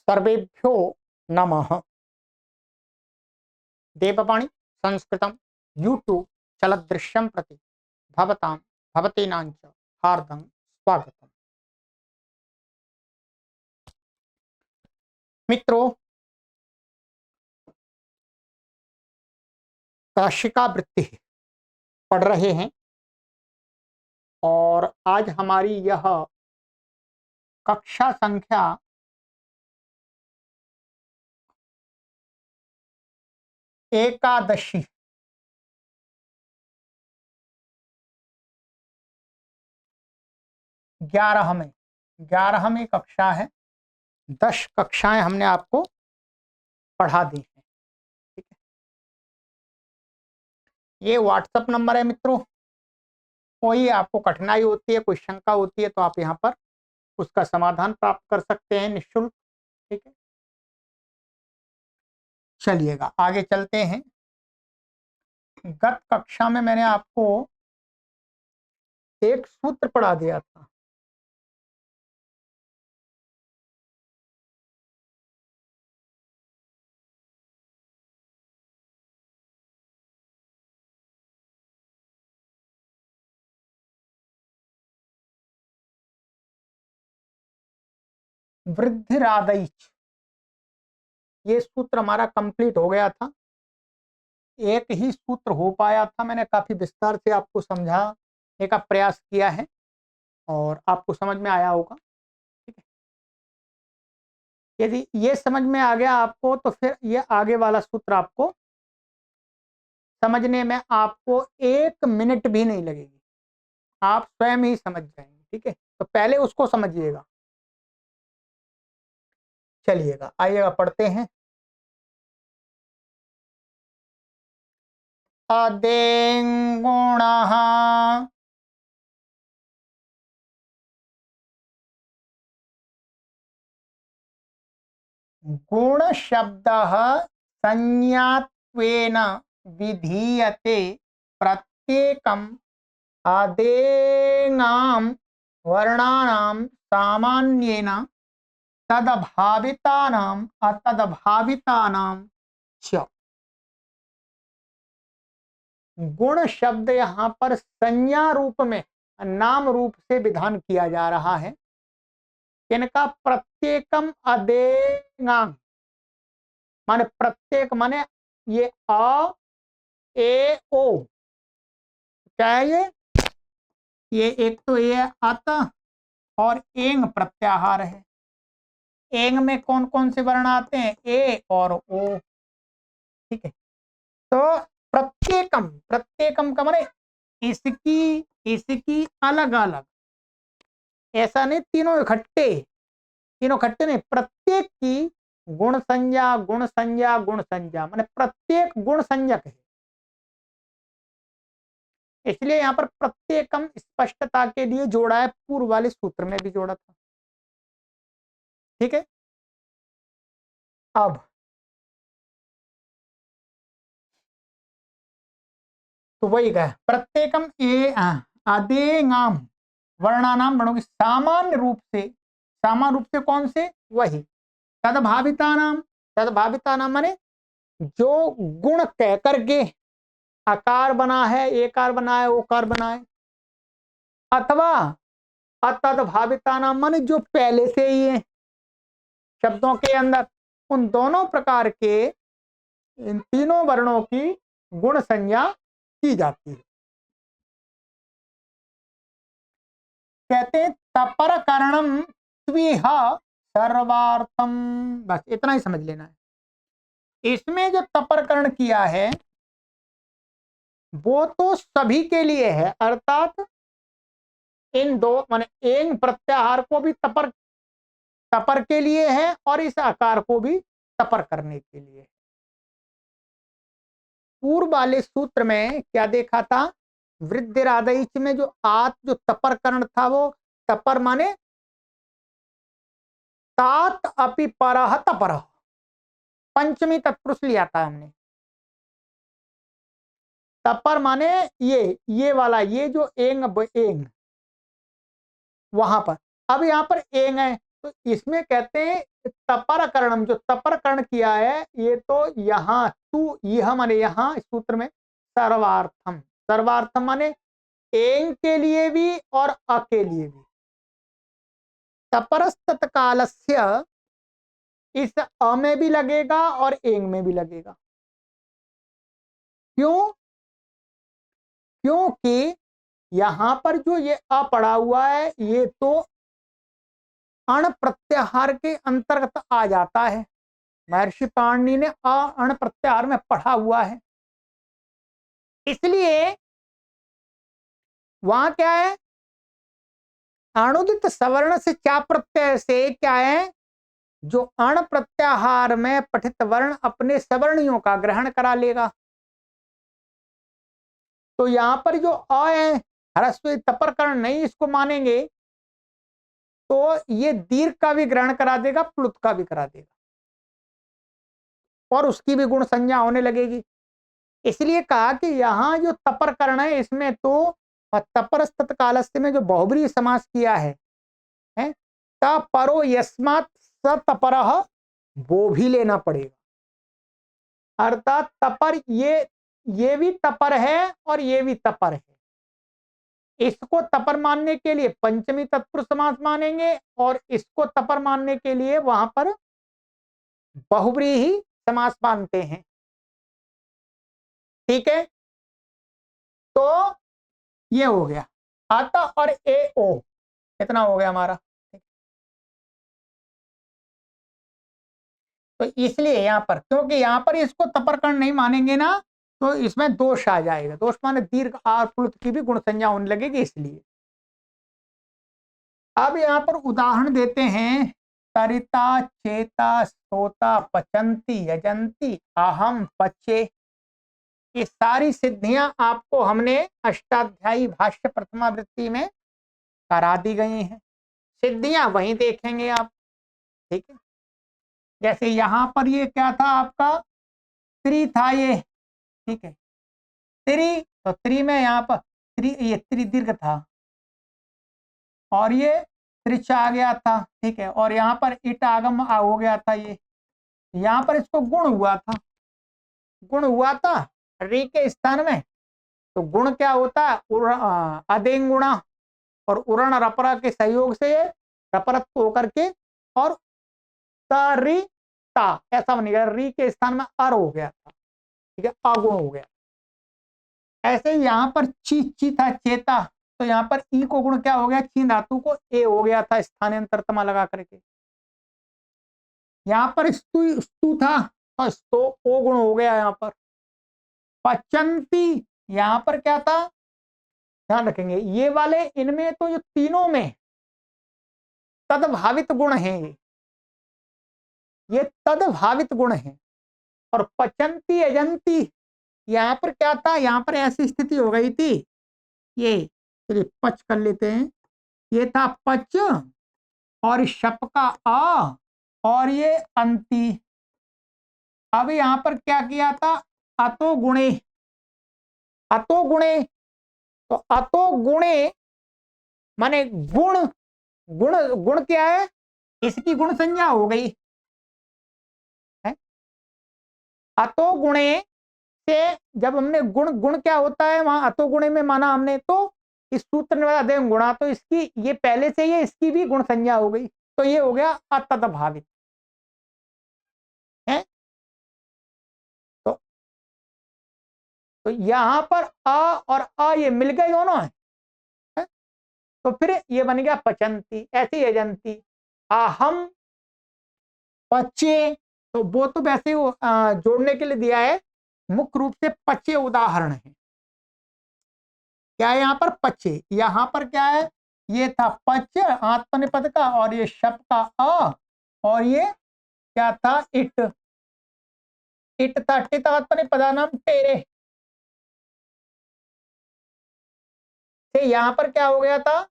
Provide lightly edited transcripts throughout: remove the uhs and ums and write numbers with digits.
सर्वेभ्यो नमः। देववाणी संस्कृतं यूट्यूब चलदृश्यं प्रति भवतां भवतीनां च हार्दं स्वागतम्। मित्रों, काशिका वृत्ति पढ़ रहे हैं और आज हमारी यह कक्षा संख्या 11 11वीं कक्षा है। 10 कक्षाएं हमने आपको पढ़ा दी हैं। ठीक है, ये व्हाट्सएप नंबर है मित्रों। कोई आपको कठिनाई होती है, कोई शंका होती है तो आप यहाँ पर उसका समाधान प्राप्त कर सकते हैं निःशुल्क। ठीक है, चलिएगा आगे चलते हैं। गत कक्षा में मैंने आपको एक सूत्र पढ़ा दिया था। वृद्धिरादैच, ये सूत्र हमारा कंप्लीट हो गया था। एक ही सूत्र हो पाया था, मैंने काफी विस्तार से आपको समझाने का प्रयास किया है और आपको समझ में आया होगा। ठीक है, यदि ये समझ में आ गया आपको तो फिर ये आगे वाला सूत्र आपको समझने में आपको 1 मिनट भी नहीं लगेगी, आप स्वयं ही समझ जाएंगे। ठीक है, तो पहले उसको समझिएगा। चलिएगा आइएगा पढ़ते हैं। अदेंगुणः गुण शब्दः संज्ञात्वेन विधीयते प्रत्येकम् आदेङां वर्णानां सामान्येन तदभावितानाम् अतदभावितानां च। गुण शब्द यहाँ पर संज्ञा रूप में, नाम रूप से विधान किया जा रहा है। इनका प्रत्येकम अदेङां माने प्रत्येक माने ये अ ए ओ, क्या है ये एक तो ये अत और एंग प्रत्याहार है। एंग में कौन कौन से वर्ण आते हैं? ए और ओ। ठीक है, तो प्रत्येकम, प्रत्येकम का माने इसकी इसकी अलग अलग, ऐसा नहीं तीनों इकट्ठे, तीनों इकट्ठे नहीं, प्रत्येक की गुण संज्ञा गुण संज्ञा गुण संज्ञा माने प्रत्येक गुण संज्ञक है। इसलिए यहाँ पर प्रत्येकम स्पष्टता के लिए जोड़ा है, पूर्व वाले सूत्र में भी जोड़ा था। ठीक है, अब तो वही कहा प्रत्येकम ए आदेङां वर्णानाम वर्णों की सामान्य रूप से, सामान्य रूप से कौन से? वही तदभाविता नाम, तदभाविता नाम माने जो गुण कह करके आकार बना है, एकार बना है, ओकार बना है, अथवा अतदभाविता नाम माने जो पहले से ही है शब्दों के अंदर। उन दोनों प्रकार के, इन तीनों वर्णों की गुण संज्ञा की जाती है। कहते हैं तपर करणम त्विह सर्वार्थम, बस इतना ही समझ लेना है। इसमें जो तपरकरण किया है वो तो सभी के लिए है, अर्थात इन दो माने एंग प्रत्याहार को भी तपर, तपर के लिए है और इस आकार को भी तपर करने के लिए। पूर्व वाले सूत्र में क्या देखा था? वृद्धिरादैच में जो जो तपरकरण था वो तपर माने तात अपि परः तपरः, पंचमी तत्पुरुष लिया था हमने। तपर माने ये वाला, ये जो एंग एंग वहां पर, अब यहाँ पर एंग है तो इसमें कहते हैं तपर करणम, जो तपर कर्ण किया है ये तो यहाँ तू यह माने यहाँ सूत्र में सर्वार्थम, सर्वार्थम माने एंग के लिए भी और अ के लिए भी। तपरस्तत्कालस्य इस अ में भी लगेगा और एंग में भी लगेगा। क्यों? क्योंकि यहां पर जो ये अ पड़ा हुआ है ये तो अण प्रत्याहार के अंतर्गत आ जाता है। महर्षि पाणिनि ने अ अण प्रत्याहार में पढ़ा हुआ है, इसलिए वहां क्या है, अनुदित सवर्ण से चा प्रत्यय से क्या है, जो अण प्रत्याहार में पठित वर्ण अपने सवर्णियों का ग्रहण करा लेगा। तो यहां पर जो अ है ह्रस्व तपर कर्ण नहीं इसको मानेंगे तो ये दीर्घ का भी ग्रहण करा देगा, प्लुत का भी करा देगा और उसकी भी गुण संज्ञा होने लगेगी। इसलिए कहा कि यहां जो तपर कर्ण है इसमें तो तपरस्तत कालस्य में जो बहुब्रीहि समास किया है, तपरो यस्मात् स तपरः, वो भी लेना पड़ेगा। अर्थात तपर ये भी तपर है और ये भी तपर है। इसको तपर मानने के लिए पंचमी तत्पुरुष समास मानेंगे और इसको तपर मानने के लिए वहां पर बहुब्रीहि समास मानते हैं। ठीक है, तो ये हो गया अत और ए ओ, कितना हो गया हमारा। तो इसलिए यहां पर, क्योंकि यहां पर इसको तपरकर्ण नहीं मानेंगे ना तो इसमें दोष आ जाएगा। दोष माने दीर्घ आर प्लुत की भी गुण संज्ञा होने लगेगी। इसलिए अब यहां पर उदाहरण देते हैं, तरिता चेता सोता पचंती यजंती अहम पचे। ये सारी सिद्धियां आपको हमने अष्टाध्यायी भाष्य प्रथमावृत्ति में करा दी गई हैं। सिद्धियां वहीं देखेंगे आप। ठीक है, जैसे यहां पर ये क्या था आपका, त्रि था ये। ठीक है, त्रि, तो त्रि में यहाँ पर त्रि, ये त्रि दीर्घ था और ये त्रिच आ गया था। ठीक है, और यहाँ पर इट आगम हो गया था। ये यहाँ पर इसको गुण हुआ था, गुण हुआ था री के स्थान में। तो गुण क्या होता है, अदेंग गुणा, और उरण रपरा के सहयोग से ये रपरत होकर के और तरिता ऐसा बनेगा। री के स्थान में अर हो गया था। ठीक है, अगुण हो गया। ऐसे यहाँ पर ची था चेता, तो यहाँ पर ई को गुण क्या हो गया, ची धातु को ए हो गया था स्थानांतर तमा लगा करके। यहाँ पर स्तु स्तु था तो स्तो ओ गुण हो गया। यहाँ पर पचंती, यहाँ पर क्या था, ध्यान रखेंगे ये वाले, इनमें तो जो तीनों में तदभावित गुण हैं, ये तदभावित गुण हैं। और पचंती अजंती, यहाँ पर क्या था, यहाँ पर ऐसी स्थिति हो गई थी, ये चलिए पच कर लेते हैं। ये था पच और शप का आ और ये अंति। अब यहां पर क्या किया था, अतो गुणे, अतो गुणे, तो अतो गुणे माने गुण, गुण गुण क्या है, इसकी गुण संज्ञा हो गई है। अतो गुणे से जब हमने गुण, गुण क्या होता है वहां अतो गुणे में माना हमने, तो इस सूत्र में अदेव गुणा, तो इसकी ये पहले से ही इसकी भी गुण संज्ञा हो गई। तो ये हो गया अतद्भावित है। तो यहां पर अ और अ ये मिल गए दोनों है? तो फिर ये बन गया पचंती। ऐसी एजंती अहम पचे, तो वो तो वैसे जोड़ने के लिए दिया है, मुख्य रूप से पचे उदाहरण है। क्या है यहाँ पर पचे, यहाँ पर क्या है, ये था पच आत्मनिपद का और ये शप का अ और ये क्या था, इट, इट था टित आत्मनिपदा नाम टेरे से। यहां पर क्या हो गया था,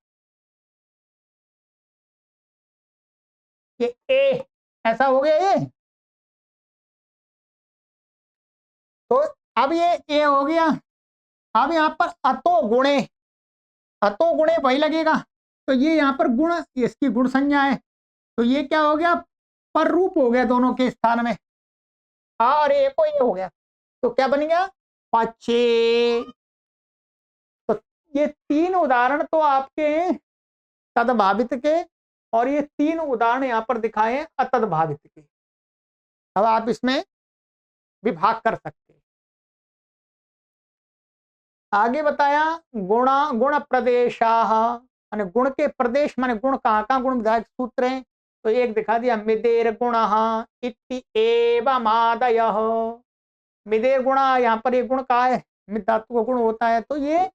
ये ए ऐसा हो गया ये। तो अब ये ए हो गया। अब यहाँ पर अतो गुणे, अतो गुणे वही लगेगा। तो ये यहाँ पर गुण, इसकी गुण संज्ञा है। तो ये क्या हो गया, पर रूप हो गया दोनों के स्थान में, आ और ए को ये हो गया, तो क्या बन गया, पचे। तो ये तीन उदाहरण तो आपके तदभावित के, और ये तीन उदाहरण यहां पर दिखाए हैं अतदभावित के। अब आप इसमें विभाग कर सकते हैं। आगे बताया गुण प्रदेशाः, माने गुण के प्रदेश, माने गुण कहाँ गुण विधायक सूत्र हैं। तो एक दिखा दिया, मिदेर गुणः इति एवमादयः। मिदेर गुण, यहाँ पर ये गुण कहा है, मिद धातु का गुण होता है, तो ये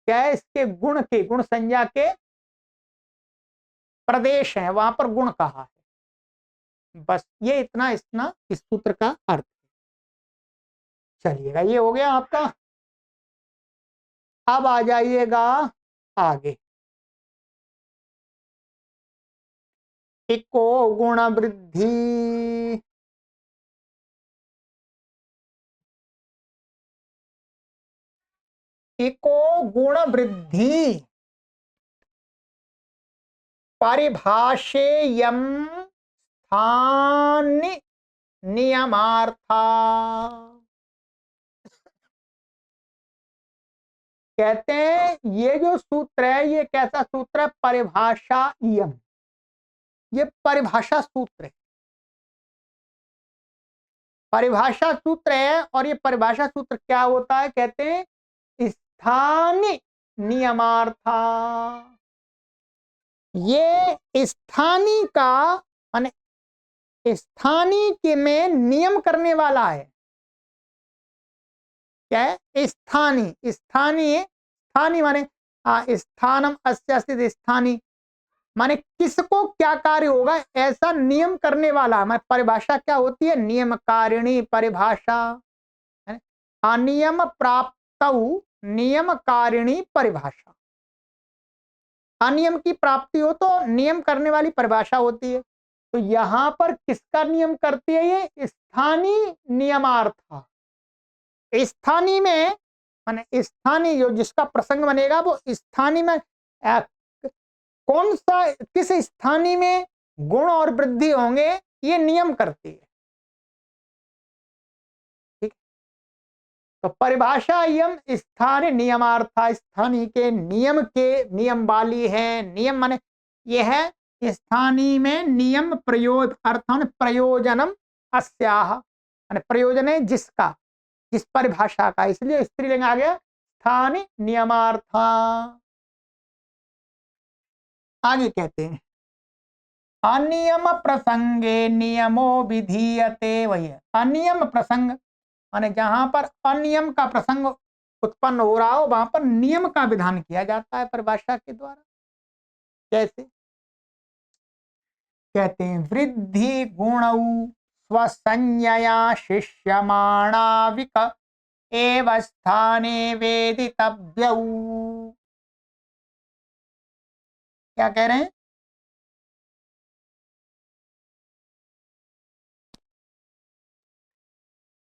क्या है, इसके गुण के, गुण संज्ञा के प्रदेश है, वहां पर गुण कहा है। बस ये इतना इतना इस सूत्र का अर्थ। चलिएगा, ये हो गया आपका। अब आ जाइएगा आगे, इको गुण वृद्धि। इको गुण वृद्धि परिभाषेयम स्थान नियमार्था। कहते हैं ये जो सूत्र है, ये कैसा सूत्र है, परिभाषा यम, ये परिभाषा सूत्र है, परिभाषा सूत्र है। और ये परिभाषा सूत्र क्या होता है, कहते हैं स्थानीय नियमार्था। ये स्थानीय का माने स्थानीय के में नियम करने वाला है। क्या है, स्थानीय, स्थानीय, स्थानीय माने स्थानम अस्य स्थित, स्थानीय माने किसको क्या कार्य होगा ऐसा नियम करने वाला। माने परिभाषा क्या होती है, नियमकारिणी परिभाषा, अनियम प्राप्त नियमकारिणी परिभाषा। अनियम की प्राप्ति हो तो नियम करने वाली परिभाषा होती है। तो यहां पर किसका नियम करती है, ये स्थानीय नियमार्थ। स्थानीय में माने स्थानीय जो जिसका प्रसंग बनेगा वो स्थानीय में कौन सा, किस स्थानीय में गुण और वृद्धि होंगे, ये नियम करती है। ठीक, तो परिभाषा यम स्थानीय नियमार्था, स्थानीय के नियम वाली है। नियम माने ये है स्थानीय में नियम प्रयोग, अर्थान प्रयोजनम अस्याह, माने प्रयोजन है जिसका, जिस परिभाषा का, इसलिए स्त्रीलिंग आ गया स्थानीय नियमार्था। आगे कहते हैं अनियम प्रसंगे नियमो विधीयते। वही अनियम प्रसंग माने जहां पर अनियम का प्रसंग उत्पन्न हो रहा हो वहां पर नियम का विधान किया जाता है परिभाषा के द्वारा। कैसे, कहते हैं वृद्धि गुणौ स्वसंज्ञया शिष्यमाणाविक एव स्थाने वेदितव्यौ। क्या कह रहे हैं,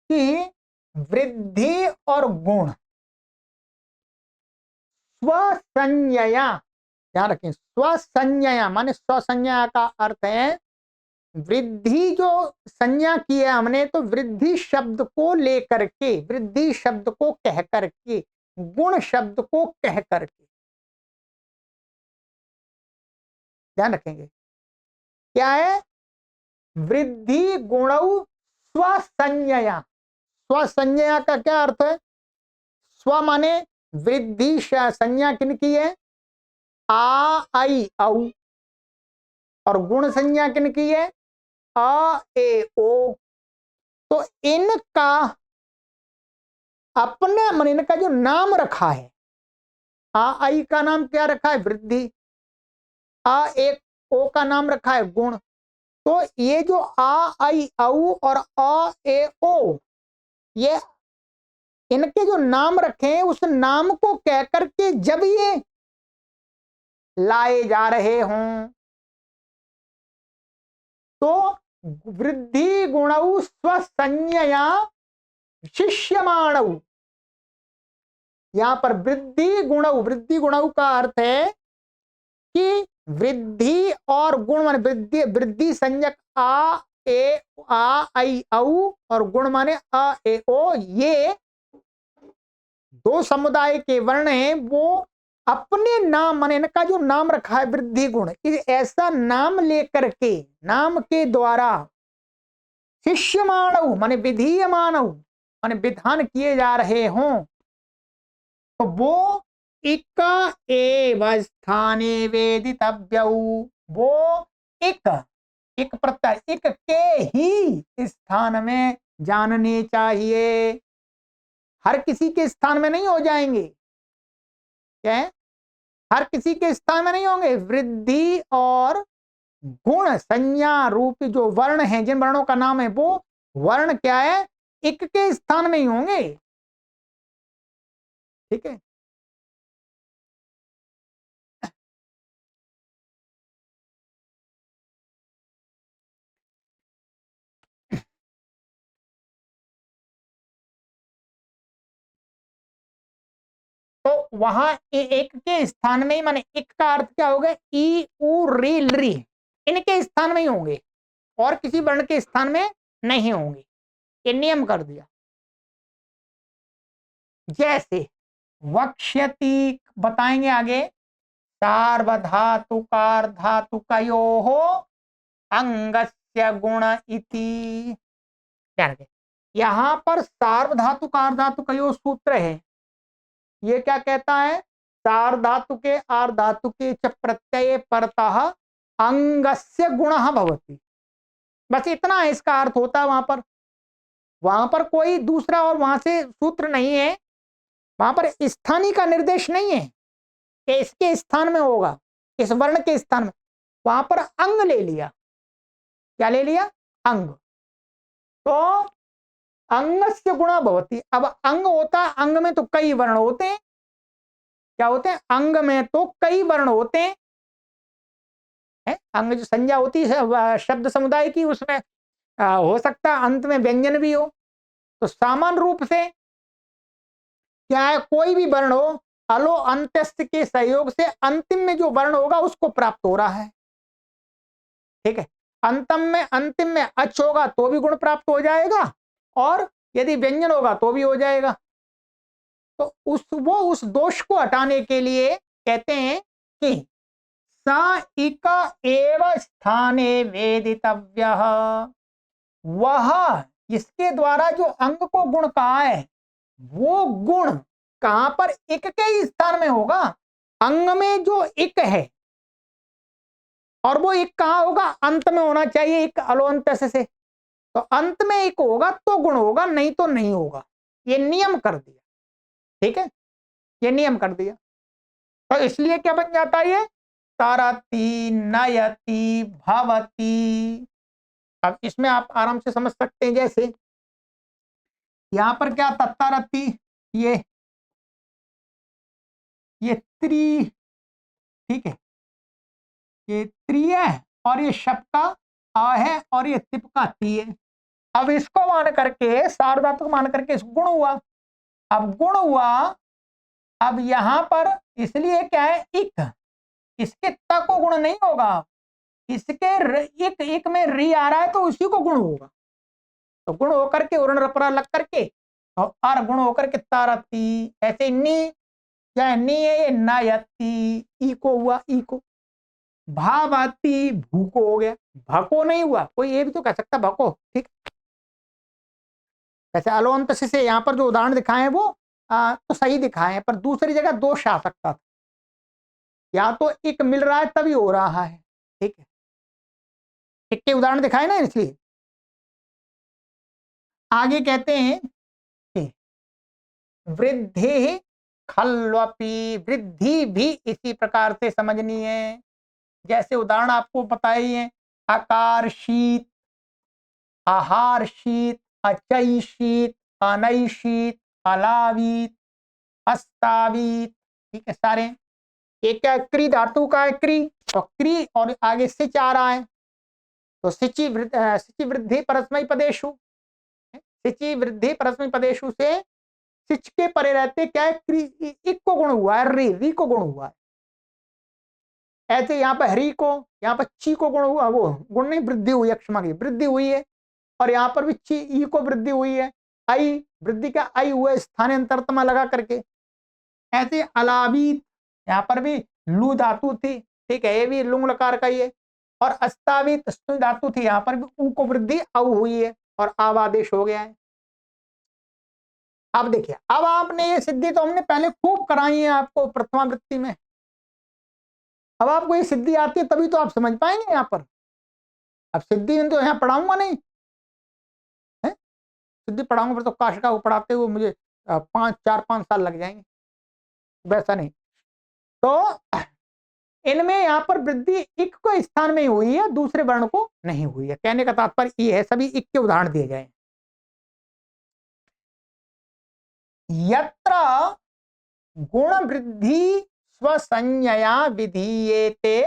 कि वृद्धि और गुण स्वसंज्ञया, ध्यान रखें, स्वसंज्ञया माने स्वसंज्ञा का अर्थ है वृद्धि जो संज्ञा की है हमने, तो वृद्धि शब्द को लेकर के, वृद्धि शब्द को कह करके, गुण शब्द को कह करके, ध्यान रखेंगे क्या है, वृद्धि गुणौ स्वसंज्ञया। स्वसंज्ञा का क्या अर्थ है, स्व माने वृद्धि संज्ञा किनकी है, आ आई औ, और गुण संज्ञा किनकी है, अ ए ओ। तो इनका अपने मन, इनका जो नाम रखा है, आ आई का नाम क्या रखा है, वृद्धि, आ ए ओ का नाम रखा है गुण। तो ये जो आ आई औ और अ ए ओ, ये इनके जो नाम रखे हैं उस नाम को कह करके जब ये लाए जा रहे हों, तो वृद्धि गुणौ स्वसंज्ञया शिष्यमाणौ। यहां पर वृद्धि गुणौ का अर्थ है कि वृद्धि और गुण माने वृद्धि, वृद्धि संज्ञक आ ए आ आई औ और गुण माने अ ए ओ, ये दो समुदाय के वर्ण हैं, वो अपने नाम माने इनका जो नाम रखा है वृद्धि गुण, ऐसा नाम लेकर के, नाम के द्वारा शिष्यमाण माने विधीयमान माने विधान किए जा रहे हों, तो वो इक एव स्थाने वेदितव्यौ, वो एक एक प्रत्यय एक के ही स्थान में जानने चाहिए, हर किसी के स्थान में नहीं हो जाएंगे। क्या है? हर किसी के स्थान में नहीं होंगे। वृद्धि और गुण संज्ञा रूप जो वर्ण हैं, जिन वर्णों का नाम है, वो वर्ण क्या है, एक के स्थान में ही होंगे। ठीक है। तो वहां एक के स्थान में ही माने एक का अर्थ क्या होगा, ई उ री री, इनके स्थान में ही होंगे और किसी वर्ण के स्थान में नहीं होंगे। ये नियम कर दिया। जैसे वक्ष्यति बताएंगे आगे, सार्वधातुकार धातुकयोः अंगस्य गुण इति। यहां पर सार्वधातुकार धातुकयोः सूत्र है, ये क्या कहता है, सार धातु के आर धातु के च प्रत्यय परतः अंगस्य गुणः भवति, बस इतना है इसका अर्थ होता है। वहां पर कोई दूसरा और वहां से सूत्र नहीं है, वहां पर स्थानीय का निर्देश नहीं है कि इसके स्थान में होगा, इस वर्ण के स्थान में, वहां पर अंग ले लिया। क्या ले लिया? अंग। तो अंगस्य गुणा भवति, अब अंग होता, अंग में तो कई वर्ण होते हैं। क्या होते हैं? अंग में तो कई वर्ण होते हैं। अंग जो संज्ञा होती है शब्द समुदाय की, उसमें हो सकता है अंत में व्यंजन भी हो। तो सामान्य रूप से क्या है, कोई भी वर्ण हो, अलो अंत्यस्य के सहयोग से अंतिम में जो वर्ण होगा उसको प्राप्त हो रहा है। ठीक है। अंतिम में अच होगा तो भी गुण प्राप्त हो जाएगा, और यदि व्यंजन होगा तो भी हो जाएगा। तो उस दोष को हटाने के लिए कहते हैं कि सा इक एव स्थाने वेदितव्यः, वह इसके द्वारा जो अंग को गुण कहा है, वो गुण कहां पर, इक के ही स्थान में होगा। अंग में जो इक है, और वो एक कहां होगा, अंत में होना चाहिए, एक अलोअंत से। तो अंत में एक होगा तो गुण होगा, नहीं तो नहीं होगा। ये नियम कर दिया। ठीक है, ये नियम कर दिया। तो इसलिए क्या बन जाता है ये, तरति नयति भवति। अब इसमें आप आराम से समझ सकते हैं, जैसे यहां पर क्या था, तरति, ये त्रि, ठीक है, ये त्रि है, और ये शब का आ है, और ये तिप का ती है। अब इसको मान करके, सार्वधातुक मान करके इसको गुण हुआ। अब गुण हुआ, अब यहां पर इसलिए क्या है, इक, इसके त को गुण नहीं होगा, इसके एक में री आ रहा है तो उसी को गुण होगा। तो गुण होकर के उरण रपरा लग करके, और आर गुण होकर के तारती, ऐसे नी, या नी है ये नायती, ई को हुआ, ई को भावाती, भू को हो गया, भको नहीं हुआ। कोई ये भी तो कह सकता भको। ठीक, जैसे अलोंत से यहाँ पर जो उदाहरण दिखाए हैं वो तो सही दिखाए हैं, पर दूसरी जगह दोष आ सकता था, या तो एक मिल रहा है तभी हो रहा है। ठीक है, एक के उदाहरण दिखाए ना, इसलिए आगे कहते हैं कि वृद्धि खल्वपि, वृद्धि भी इसी प्रकार से समझनी है। जैसे उदाहरण आपको बताई है, आकार शीत, आहार शीत, अचई शीत, अनई शीत, अलावीत, अस्तावीत। ठीक है, सारे एक क्या, क्री धातु का है, क्री, तो क्री और आगे सिच आ रहा है, तो सिचि वृद्धि परस्मै पदेशु, सिचि वृद्धि परस्मै पदेशु से सिच के परे रहते क्या है, क्री, इक को गुण हुआ है, री, री को गुण हुआ है। ऐसे यहाँ पर हरी को, यहाँ पर ची को गुण हुआ, वो गुण नहीं वृद्धि हुई है, क्षमा की वृद्धि हुई है, और यहाँ पर भी ची ई को वृद्धि हुई है, आई वृद्धि का आई हुआ स्थानांतरतमा लगा करके। ऐसे अलाबीत, यहाँ पर भी लू धातु थी, ठीक है, ये भी लुंग लकार का ही है। और अस्तावित स्तु धातु थी, यहाँ पर भी ऊ को वृद्धि औ हुई है और आवादेश हो गया है। अब देखिए, अब आपने ये सिद्धि तो हमने पहले खूब कराई है आपको प्रथमावृत्ति में, अब आपको ये सिद्धि आती है तभी तो आप समझ पाएंगे यहाँ पर। अब सिद्धि में तो यहाँ पढ़ाऊंगा नहीं है, सिद्धि पढ़ाऊंगा फिर तो काशिका को पढ़ाते हुए मुझे 4-5 साल लग जाएंगे, वैसा नहीं। तो इनमें यहाँ पर वृद्धि इक को स्थान में ही हुई है, दूसरे वर्ण को नहीं हुई है। कहने का तात्पर्य ये है, सभी इक के उदाहरण दिए जाए। यत्र गुण वृद्धि स्वसंज्ञया विधीयेते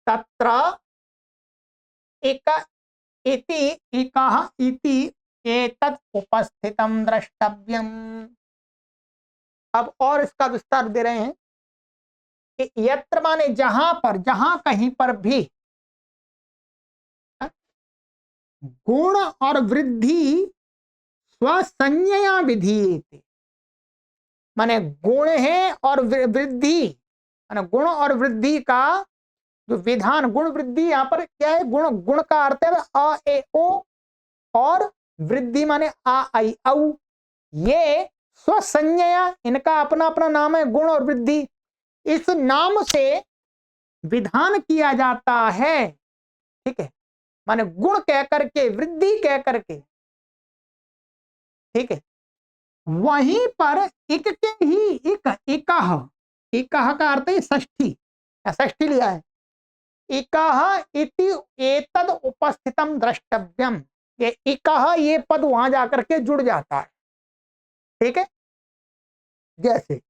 तत्र एक इति एकः इति एतत् उपस्थितम् द्रष्टव्यम्। अब और इसका विस्तार दे रहे हैं कि यत्र माने जहां पर, जहां कहीं पर भी गुण और वृद्धि स्वसंज्ञया विधीयेते, माने गुण है और वृद्धि, माने गुण और वृद्धि का जो विधान, गुण वृद्धि यहाँ पर क्या है, गुण, गुण का अर्थ है अ ए ओ, और वृद्धि माने आ आई औ। ये स्वसंज्ञया, इनका अपना अपना नाम है गुण और वृद्धि, इस नाम से विधान किया जाता है, ठीक है, माने गुण कह करके, वृद्धि कह करके, ठीक है। वहीं पर इक के ही इक, इकह, इकह का अर्थ है षष्ठी, षष्ठी लिया है, इकह इति एतद उपस्थितम द्रष्टव्यम, ये इकह ये पद वहां जाकर के जुड़ जाता है, ठीक है। जैसे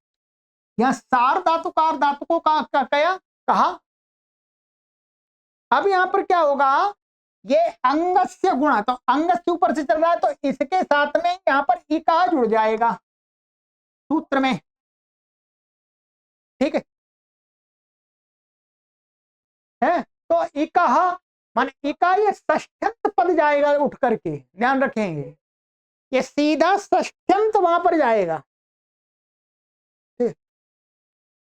यहां सार धातुकार धातु को कहा, अब यहां पर क्या होगा, ये अंगस्य गुण, तो अंगस्य ऊपर से चल रहा है तो इसके साथ में यहां पर इका जुड़ जाएगा सूत्र में, ठीक है। तो इकाह माने इका, ये षष्ठ्यंत पद जाएगा उठ करके, ध्यान रखेंगे, ये सीधा षष्ठ्यंत वहां पर जाएगा।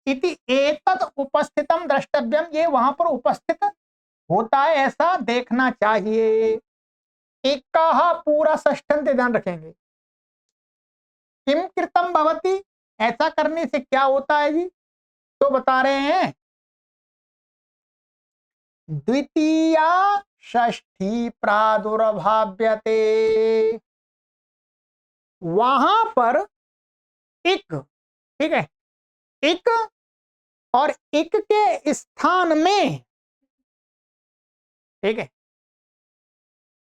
इति एतत् उपस्थितम द्रष्टव्यम, ये वहां पर उपस्थित होता है, ऐसा देखना चाहिए। इकाह पूरा षष्ठ्यंत, ध्यान रखेंगे। किम कृतम भवति, ऐसा करने से क्या होता है जी, तो बता रहे हैं द्वितीया षष्ठी प्रादुर्भाव्यते, वहां पर इक, ठीक है, इक और इक के स्थान में, ठीक है,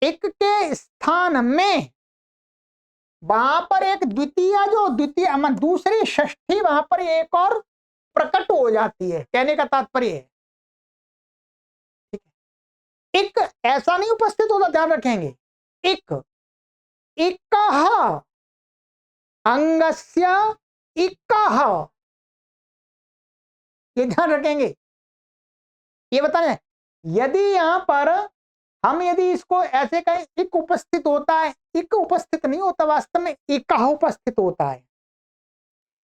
इक के स्थान में वहां पर एक द्वितीय, जो द्वितीय दूसरी षष्ठी वहां पर एक और प्रकट हो जाती है, कहने का तात्पर्य है, ठीक है। इक ऐसा नहीं उपस्थित होता, ध्यान रखेंगे, इक, इकह अंगस्य इकह, ये ध्यान रखेंगे, ये बता रहे, यदि यहां पर हम यदि इसको ऐसे कहें इक उपस्थित होता है, इक उपस्थित नहीं होता, वास्तव में इकह उपस्थित होता है।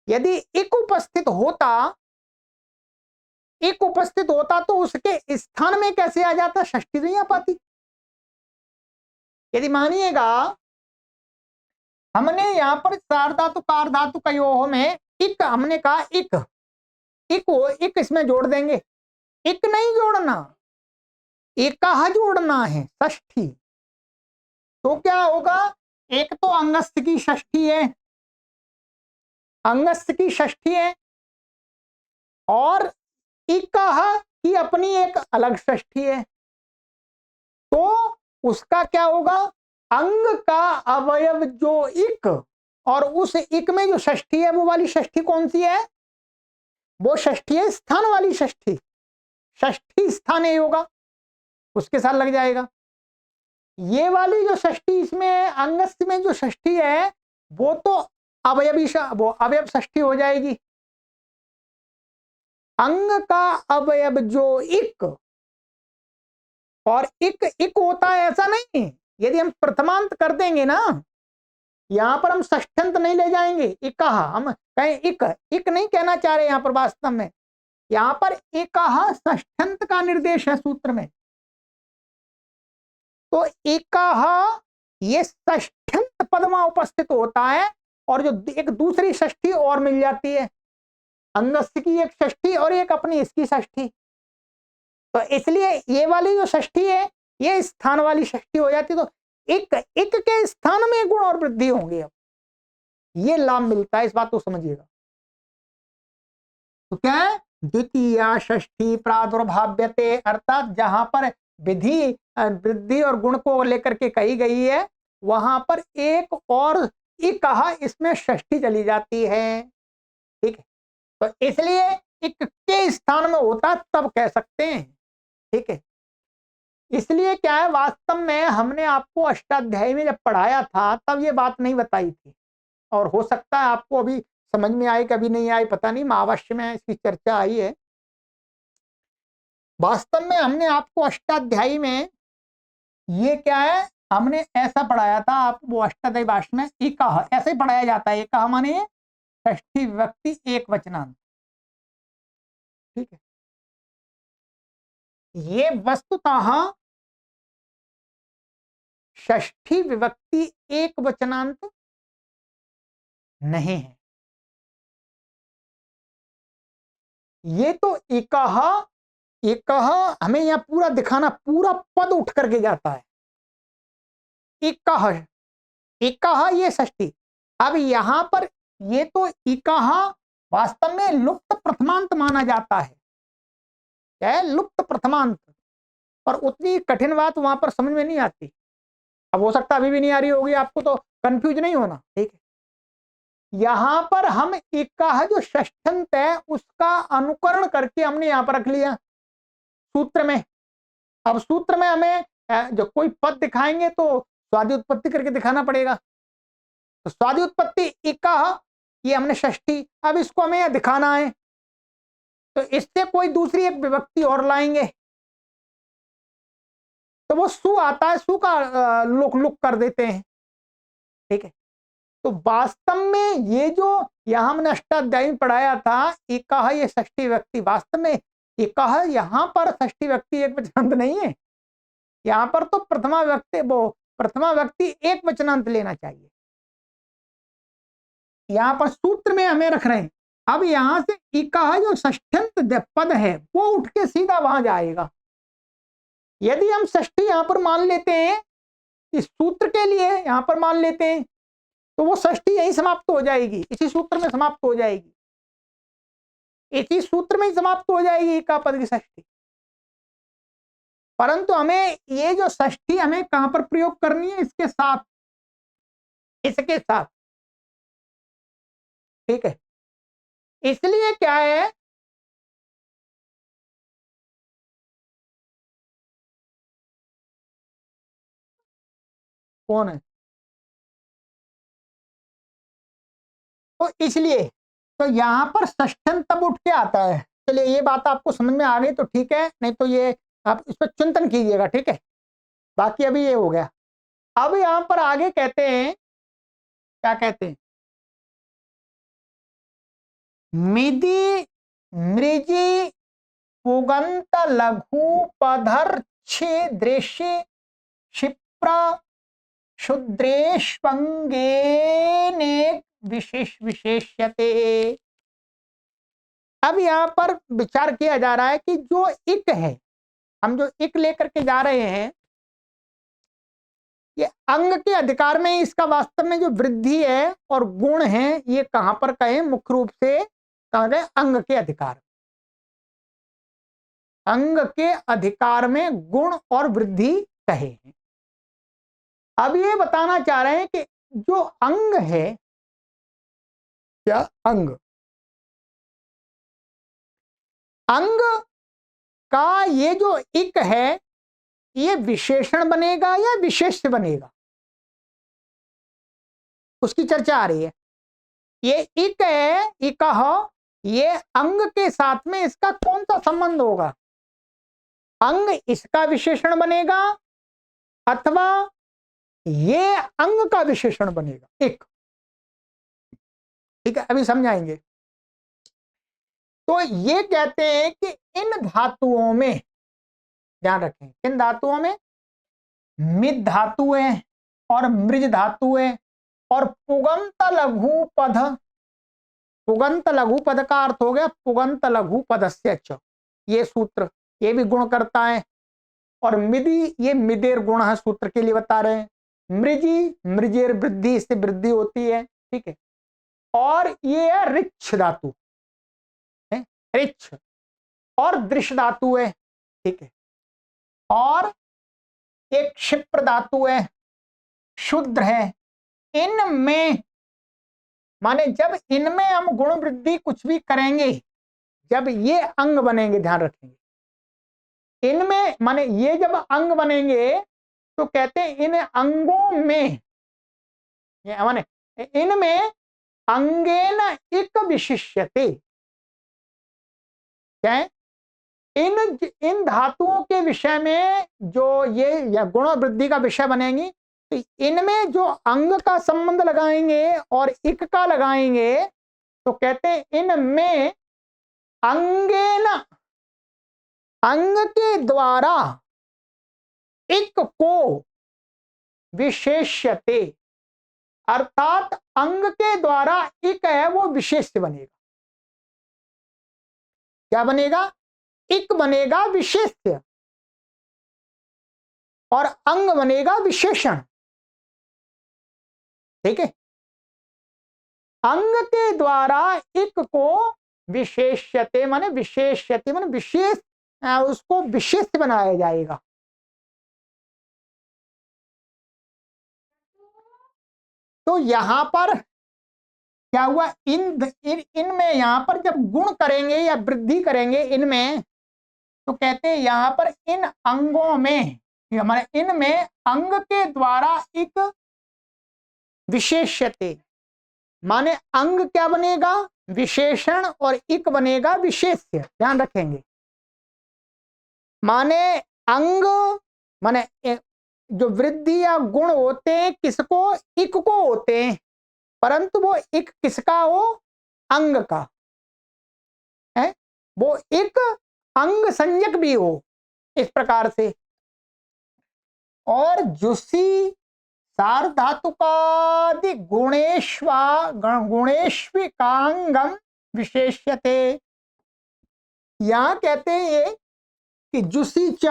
यदि इक उपस्थित होता, इक उपस्थित होता तो उसके स्थान में कैसे आ जाता, षष्ठी नहीं आ पाती। यदि मानिएगा हमने यहां पर सार धातु कार धातु का योग में इक, हमने कहा इक, इक इसमें जोड़ देंगे, इक नहीं जोड़ना, एकह जोड़ना है, षष्ठी। तो क्या होगा, एक तो अंगस्थ की षष्ठी है, अंगस्थ की षष्ठी है, और इकह की अपनी एक अलग षष्ठी है, तो उसका क्या होगा, अंग का अवयव जो इक, और उस इक में जो षष्ठी है, वो वाली षष्ठी कौन सी है, वो षष्ठी है स्थान वाली षष्ठी, षष्ठी स्थान होगा, उसके साथ लग जाएगा। ये वाली जो षष्ठी इसमें अंगस्थ में जो षष्ठी है, वो तो अवयवी, वो अवयव षष्ठी हो जाएगी, अंग का अवयव जो इक, और इक इक होता है ऐसा नहीं। यदि हम प्रथमांत कर देंगे ना, यहां पर हम षष्ठ्यंत नहीं ले जाएंगे। इकह हम कहें इक इक नहीं कहना चाह रहे यहां पर, वास्तव में यहां पर इकह षष्ठ्यंत का निर्देश है सूत्र में। तो इकह ये षष्ठ्यंत पद वहां उपस्थित होता है, और जो एक दूसरी षष्ठी और मिल जाती है, अंगस्य की एक षष्ठी और एक अपनी इसकी षष्ठी। तो इसलिए ये वाली जो षष्ठी है ये स्थान वाली षष्ठी हो जाती। तो एक एक के स्थान में गुण और वृद्धि होंगे। अब ये लाभ मिलता है, इस बात को समझिएगा। तो क्या है, द्वितीय षष्ठी प्रादुर्भाव्यते, अर्थात जहां पर विधि वृद्धि और गुण को लेकर के कही गई है, वहां पर एक और कहा इसमें षष्ठी चली जाती है। ठीक है, तो इसलिए एक के स्थान में होता तब कह सकते हैं। ठीक है, इसलिए क्या है, वास्तव में हमने आपको अष्टाध्यायी में जब पढ़ाया था तब ये बात नहीं बताई थी, और हो सकता है आपको अभी समझ में आई, कभी नहीं आई पता नहीं, महावश्य में इसकी चर्चा आई है। वास्तव में हमने आपको अष्टाध्यायी में ये क्या है, हमने ऐसा पढ़ाया था, आप वो अष्टाध्यायी भाष्य में इकह ऐसे ही पढ़ाया जाता है। इकह माने षष्ठी विभक्ति एक वचनांत। ठीक है, ये वस्तुतः षष्ठी विभक्ति एक वचनांत नहीं है। ये तो इकह इकह हमें यहां पूरा दिखाना, पूरा पद उठ करके जाता है। इकह इकह ये षष्ठी। अब यहां पर ये तो इकह वास्तव में लुप्त प्रथमांत माना जाता है। क्या है, लुप्त प्रथमांत। और उतनी कठिन बात वहां पर समझ में नहीं आती। अब हो सकता अभी भी नहीं आ रही होगी आपको, तो कंफ्यूज नहीं होना। ठीक है, यहां पर हम इकह जो षष्ठ्यंत है उसका अनुकरण करके हमने यहां पर रख लिया सूत्र में। अब सूत्र में हमें जो कोई पद दिखाएंगे तो स्वादि उत्पत्ति करके दिखाना पड़ेगा। तो स्वादि उत्पत्ति इकह ये हमने षष्ठी, अब इसको हमें दिखाना है, तो इससे कोई दूसरी एक विभक्ति और लाएंगे, तो वो सु आता है, सु का लुक लुक कर देते हैं। ठीक है, तो वास्तव में ये जो यहां हमने अष्टाध्यायी में पढ़ाया था इकह ये षष्ठी व्यक्ति, वास्तव में इकह यहां पर षष्ठी व्यक्ति एक वचनांत नहीं है। यहां पर तो प्रथमा व्यक्ति, वो प्रथमा व्यक्ति एक वचनांत लेना चाहिए। यहां पर सूत्र में हमें रख रहे हैं। अब यहां से इकह जो षष्ठ्यंत पद है वो उठ के सीधा वहां जाएगा। यदि हम षष्ठी यहां पर मान लेते हैं, इस सूत्र के लिए यहां पर मान लेते हैं, तो वो षष्ठी यहीं समाप्त हो जाएगी, इसी सूत्र में समाप्त हो जाएगी, इसी सूत्र में ही समाप्त हो जाएगी इका पद की षष्ठी। परंतु हमें ये जो षष्ठी हमें कहां पर प्रयोग करनी है, इसके साथ, इसके साथ। ठीक है, इसलिए क्या है, कौन है, तो इसलिए तो यहां पर षष्ठन तब उठ के आता है। चलिए ये बात आपको समझ में आ गई तो ठीक है, नहीं तो ये आप इस पर चिंतन कीजिएगा। ठीक है, बाकी अभी ये हो गया। अब यहां पर आगे कहते हैं, क्या कहते हैं, मिदि मृजी पुगंत लघु पधर छे दृश्य क्षिप्र क्षुद्रेष्वंगेने विशेष विशेष्यते। अब यहां पर विचार किया जा रहा है कि जो इक है, हम जो इक लेकर के जा रहे हैं, ये अंग के अधिकार में इसका वास्तव में जो वृद्धि है और गुण है, ये कहां पर कहें, मुख्य रूप से कहा गए अंग के अधिकार, अंग के अधिकार में गुण और वृद्धि कहे हैं। अब ये बताना चाह रहे हैं कि जो अंग है, क्या अंग, अंग का ये जो इक है, ये विशेषण बनेगा या विशेष्य बनेगा, उसकी चर्चा आ रही है। ये इक है, इकह, ये अंग के साथ में इसका कौन सा संबंध होगा? अंग इसका विशेषण बनेगा अथवा ये अंग का विशेषण बनेगा? एक, ठीक है, अभी समझाएंगे। तो ये कहते हैं कि इन धातुओं में, ध्यान रखें, इन धातुओं में मिद धातुएं और मृज धातुएं और पुगंत लघु पद, पुगंत लघु पद का अर्थ हो गया पुगंत लघु पदस्य च, ये सूत्र ये भी गुण करता है। और मिदी, ये मिदेर गुण है, सूत्र के लिए बता रहे हैं। मृजी, मृजेर वृद्धि, इससे वृद्धि होती है, ठीक है। और ये है रिच्छ धातु है, रिच्छ, और दृश्य धातु है, ठीक है। और एक क्षिप्र धातु है, शुद्र है। इनमें माने जब इनमें हम गुण वृद्धि कुछ भी करेंगे, जब ये अंग बनेंगे, ध्यान रखेंगे, इनमें माने ये जब अंग बनेंगे तो कहते हैं इन अंगों में, ये माने इनमें अंगेन इक विशिष्यते, क्या है? इन धातुओं के विषय में जो ये या गुण वृद्धि का विषय बनेंगी, तो इनमें जो अंग का संबंध लगाएंगे और इक का लगाएंगे तो कहते हैं इनमें अंगेन, अंग के द्वारा इक को विशेष्यते, अर्थात अंग के द्वारा इक है वो विशेष्य बनेगा। क्या बनेगा? इक बनेगा विशेष्य और अंग बनेगा विशेषण, ठीक है। अंग के द्वारा इक को विशेष्यते माने विशेष्यते माने विशेष, उसको विशेष बनाया जाएगा। तो यहां पर क्या हुआ? इनमें यहां पर जब गुण करेंगे या वृद्धि करेंगे इनमें, तो कहते हैं यहां पर इन अंगों में, हमारे इनमें अंग के द्वारा एक विशेष्यते, माने अंग क्या बनेगा? विशेषण, और इक बनेगा विशेष्य, ध्यान रखेंगे। माने अंग माने जो वृद्धि या गुण होते हैं किसको? इक को होते हैं, परंतु वो इक किसका हो? अंग का है, वो एक अंग संज्ञक भी हो, इस प्रकार से। और जुसी सार्धातुकादि गुणेश्विकांगम विशेष्यते, यहां कहते हैं ये कि जुसी च,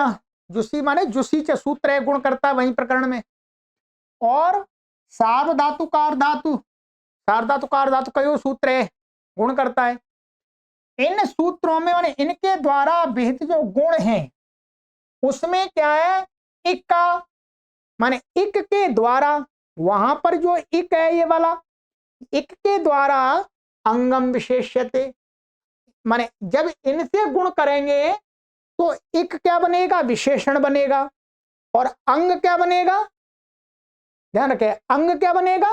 जुसी माने जुसी च सूत्र है, गुण करता है वहीं प्रकरण में। और सार्वधातुकार धातु, सार्वधातुकार धातु का सूत्र है, गुण करता है। इन सूत्रों में माने इनके द्वारा विहित जो गुण हैं उसमें क्या है? इक का, माने इक के द्वारा, वहां पर जो इक है ये वाला, इक के द्वारा अंगम विशेष्यते, माने जब इनसे गुण करेंगे तो इक क्या बनेगा? विशेषण बनेगा। और अंग क्या बनेगा? ध्यान रखें, अंग क्या बनेगा?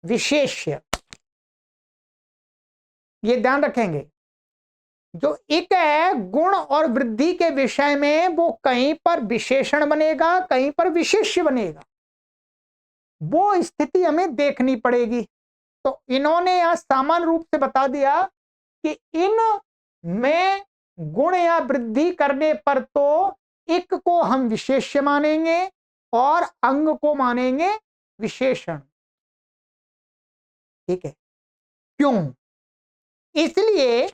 विशेष्य, ये ध्यान रखेंगे। जो इक है गुण और वृद्धि के विषय में, वो कहीं पर विशेषण बनेगा, कहीं पर विशेष्य बनेगा, वो स्थिति हमें देखनी पड़ेगी। तो इन्होंने यहां सामान्य रूप से बता दिया कि इन में गुण या वृद्धि करने पर तो इक को हम विशेष्य मानेंगे और अंग को मानेंगे विशेषण, ठीक है। क्यों? इसलिए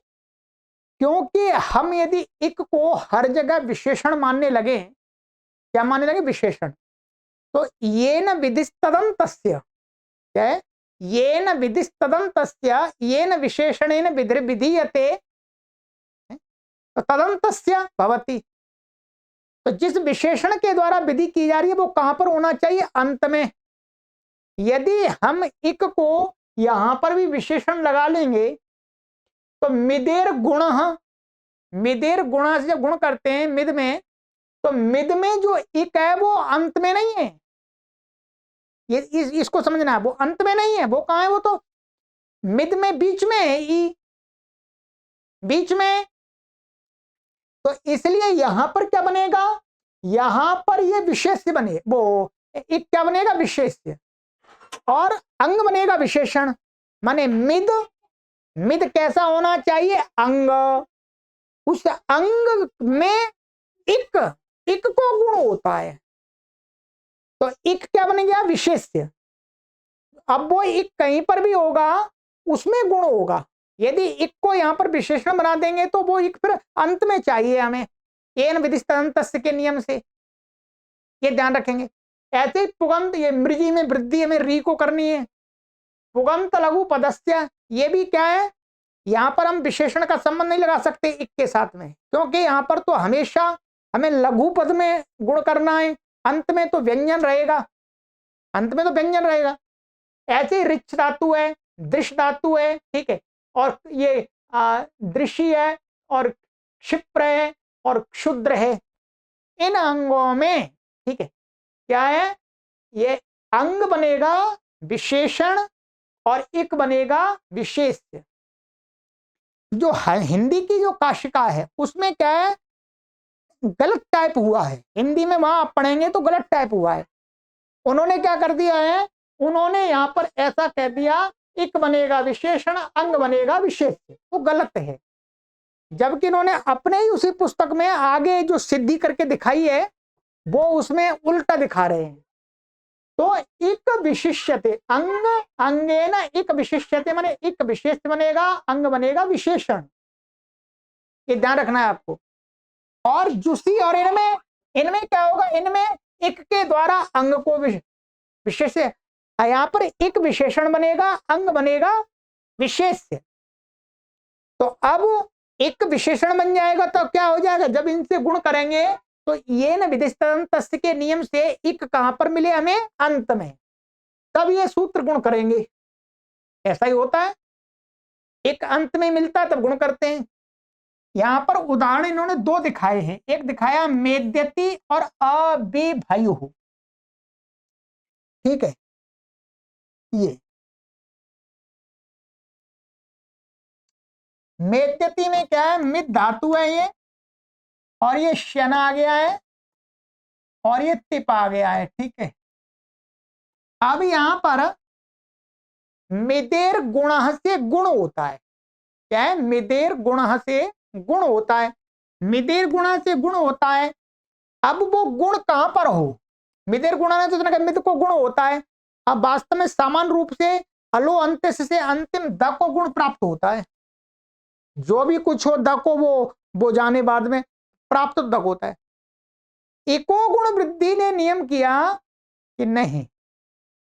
क्योंकि हम यदि इक को हर जगह विशेषण मानने लगे, क्या मानने लगे? विशेषण, तो ये न विधिस्तदन्तस्य, क्या है? ये न विधिस्तदन्तस्य ये न विशेषणेन विधीयते तो तदन्तस्य भवति। तो जिस विशेषण के द्वारा विधि की जा रही है वो कहां पर होना चाहिए? अंत में। यदि हम इक को यहां पर भी विशेषण लगा लेंगे तो मिदेर गुण, मिदेर गुण से जब गुण करते हैं मिद में, तो मिद में जो इक है वो अंत में नहीं है, ये इसको समझना है, वो अंत में नहीं है, वो कहां है? वो तो मिद में बीच में है ई, बीच में। तो इसलिए यहां पर क्या बनेगा, यहां पर ये विशेष्य बने, वो एक क्या बनेगा, विशेष्य, और अंग बनेगा विशेषण। माने मिद, मिद कैसा होना चाहिए, अंग। उस अंग में इक, इक को गुण होता है, तो इक क्या बन गया, विशेष्य। अब वो इक कहीं पर भी होगा उसमें गुण होगा। यदि इक को यहां पर विशेषण बना देंगे तो वो इक फिर अंत में चाहिए हमें, एन विधिस्तस्य के नियम से, ये ध्यान रखेंगे। ऐसे ही पुगंत, ये मृजी में वृद्धि हमें री को करनी है, पुगंत लघु पदस्य, ये भी क्या है, यहां पर हम विशेषण का संबंध नहीं लगा सकते इक के साथ में, क्योंकि यहां पर तो हमेशा हमें लघु पद में गुण करना है, अंत में तो व्यंजन रहेगा, अंत में तो व्यंजन रहेगा। ऐसे ही रिच धातु है, दृश धातु है, ठीक है, और ये दृश्य है, और क्षिप्र है, और क्षुद्र है। इन अंगों में, ठीक है, क्या है, ये अंग बनेगा विशेषण और इक बनेगा विशेष्य। जो हिंदी की जो काशिका है उसमें क्या है, गलत टाइप हुआ है, हिंदी में वहां आप पढ़ेंगे तो गलत टाइप हुआ है। उन्होंने क्या कर दिया है, उन्होंने यहां पर ऐसा कह दिया, इक बनेगा विशेषण, अंग बनेगा विशेष्य, तो गलत है। जबकि इन्होंने अपने ही उसी पुस्तक में आगे जो सिद्धि करके दिखाई है वो उसमें उल्टा दिखा रहे हैं। तो इक विशिष्यते, अंग अंगेन इक विशिष्यते, माने इक विशेष बनेगा, अंग बनेगा विशेषण, ये ध्यान रखना है आपको। और जुसी, और इनमें, इनमें क्या होगा, इनमें इक के द्वारा अंग को विशेष, यहां पर एक विशेषण बनेगा, अंग बनेगा विशेष्य। तो अब एक विशेषण बन जाएगा तो क्या हो जाएगा, जब इनसे गुण करेंगे तो ये न विधिस्तस्य के नियम से इक कहां पर मिले हमें, अंत में, तब ये सूत्र गुण करेंगे। ऐसा ही होता है, एक अंत में मिलता है तब गुण करते हैं। यहां पर उदाहरण इन्होंने दो दिखाए हैं, एक दिखाया मेद्यति और अबिभयु, ठीक है, ये मेद्यति में क्या है, मिद धातु है ये, और ये शन आ गया है, और ये तिप आ गया है, ठीक है। अब यहां पर मिदेर गुण से गुण होता है, क्या है, मिदेर गुण से गुण होता है, मिदेर गुण से गुण होता है। अब वो गुण कहां पर हो, मिदेर गुण ने तो मिद को गुण होता है, अब वास्तव में समान रूप से अलो अंत से अंतिम द को गुण प्राप्त होता है, जो भी कुछ हो द को वो जाने बाद में प्राप्त दक होता है। एको गुण वृद्धि ने नियम किया कि नहीं,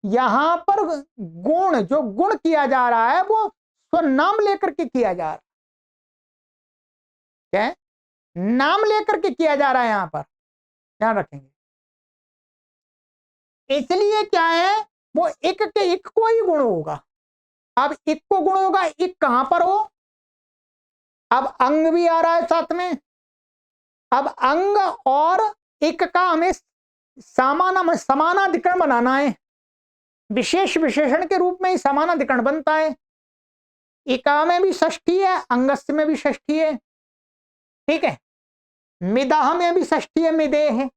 यहां पर गुण, जो गुण किया जा रहा है वो स्वनाम लेकर के किया जा रहा है, क्या है, नाम लेकर के किया जा रहा है, यहां पर ध्यान रखेंगे। इसलिए क्या है, वो एक के एक को ही गुण होगा। अब एक को गुण होगा, एक कहां पर हो, अब अंग भी आ रहा है साथ में, अब अंग और एक का हमें समानाधिकरण बनाना है, विशेष विशेषण के रूप में ही समानाधिकरण बनता है। एका में भी षष्ठी है, अंगस्य में भी षष्ठी है, ठीक है, मिदाह में भी षष्ठी है, मिदे है,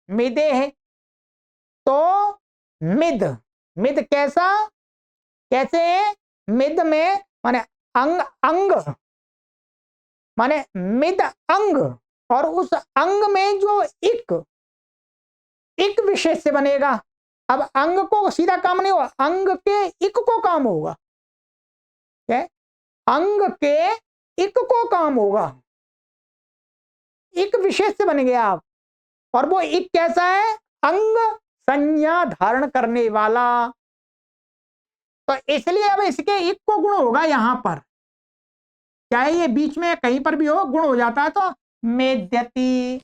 मिदे है। तो मिद, मिद कैसा, कैसे है, मिद में माने अंग, अंग माने मिद अंग, और उस अंग में जो इक विशेष से बनेगा। अब अंग को सीधा काम नहीं होगा, अंग के इक को काम होगा, क्या, अंग के इक को काम होगा, इक विशेष से बन गया आप। और वो इक कैसा है, अंग संज्ञा धारण करने वाला। तो इसलिए अब इसके इक को गुण होगा यहां पर, चाहे ये बीच में कहीं पर भी हो गुण हो जाता है, तो मेद्यति।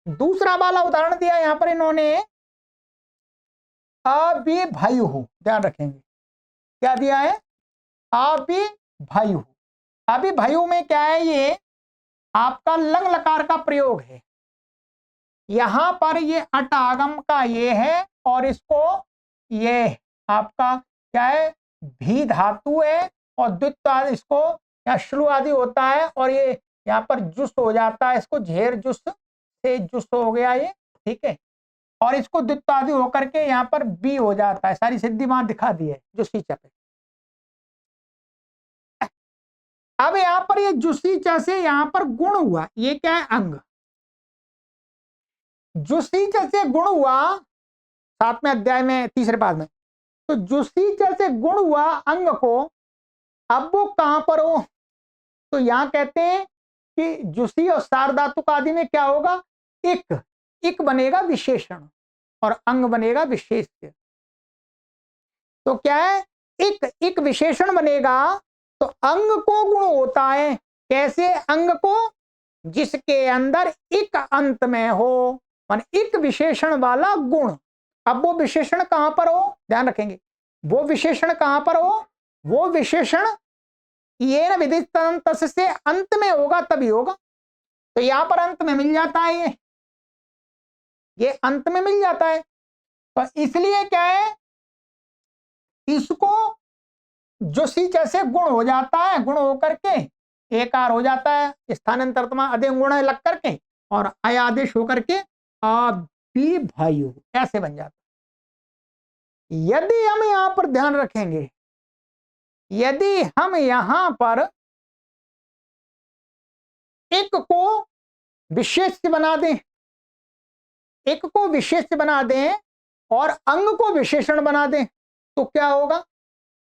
दूसरा वाला उदाहरण दिया यहां पर इन्होंने, अबिभयु, ध्यान रखेंगे क्या दिया है, अबिभयु। अबिभयु में क्या है, ये आपका लंग लकार का प्रयोग है, यहां पर ये अट आगम का ये है, और इसको ये आपका क्या है, भी धातु है, और द्वित्व इसको या श्लू आदि होता है, और ये यहाँ पर जुस हो जाता है, इसको झेर जुस से जुस हो गया ये, ठीक है। और इसको द्वित्व आदि होकर के यहाँ पर बी हो जाता है। सारी सिद्धि वहां दिखा दी है जुसी च पे। अब यहाँ पर ये जुसी च से यहाँ पर गुण हुआ, ये क्या है, अंग। जुसी च से गुण हुआ 7वें अध्याय में तीसरे पाद में, तो जुसी च से गुण हुआ अंग को, अब वो कहां पर हो, तो यहां कहते हैं कि जुसी और सार्वधातुक आदि में क्या होगा, इक बनेगा विशेषण और अंग बनेगा विशेष्य। तो क्या है, इक विशेषण बनेगा, तो अंग को गुण होता है। कैसे अंग को, जिसके अंदर इक अंत में हो, मान इक विशेषण वाला गुण। अब वो विशेषण कहां पर हो, ध्यान रखेंगे, वो विशेषण कहां पर हो, वो विशेषण ये न विदित से अंत में होगा तभी होगा। तो यहां पर अंत में मिल जाता है, ये अंत में मिल जाता है। तो इसलिए क्या है, इसको जो सी जैसे गुण हो जाता है, गुण होकर के एकार हो जाता है, स्थानांतरतमा अधिक गुण लग करके और आय आदेश होकर के अभी भाइयों ऐसे बन जाता है। यदि हम यहां पर ध्यान रखेंगे, यदि हम यहां पर एक को विशेष बना दें, एक को विशेष बना दें और अंग को विशेषण बना दें, तो क्या होगा,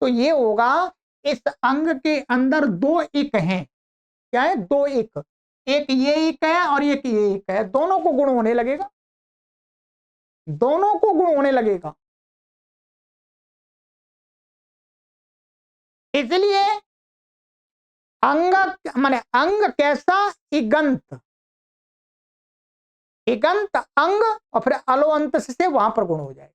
तो ये होगा, इस अंग के अंदर दो इक हैं। क्या है, दो इक, एक ये इक है और एक ये इक है, दोनों को गुण होने लगेगा, दोनों को गुण होने लगेगा। इसलिए अंग माने अंग कैसा, इगंत, इगंत अंग और फिर अलो अंत से वहां पर गुण हो जाए।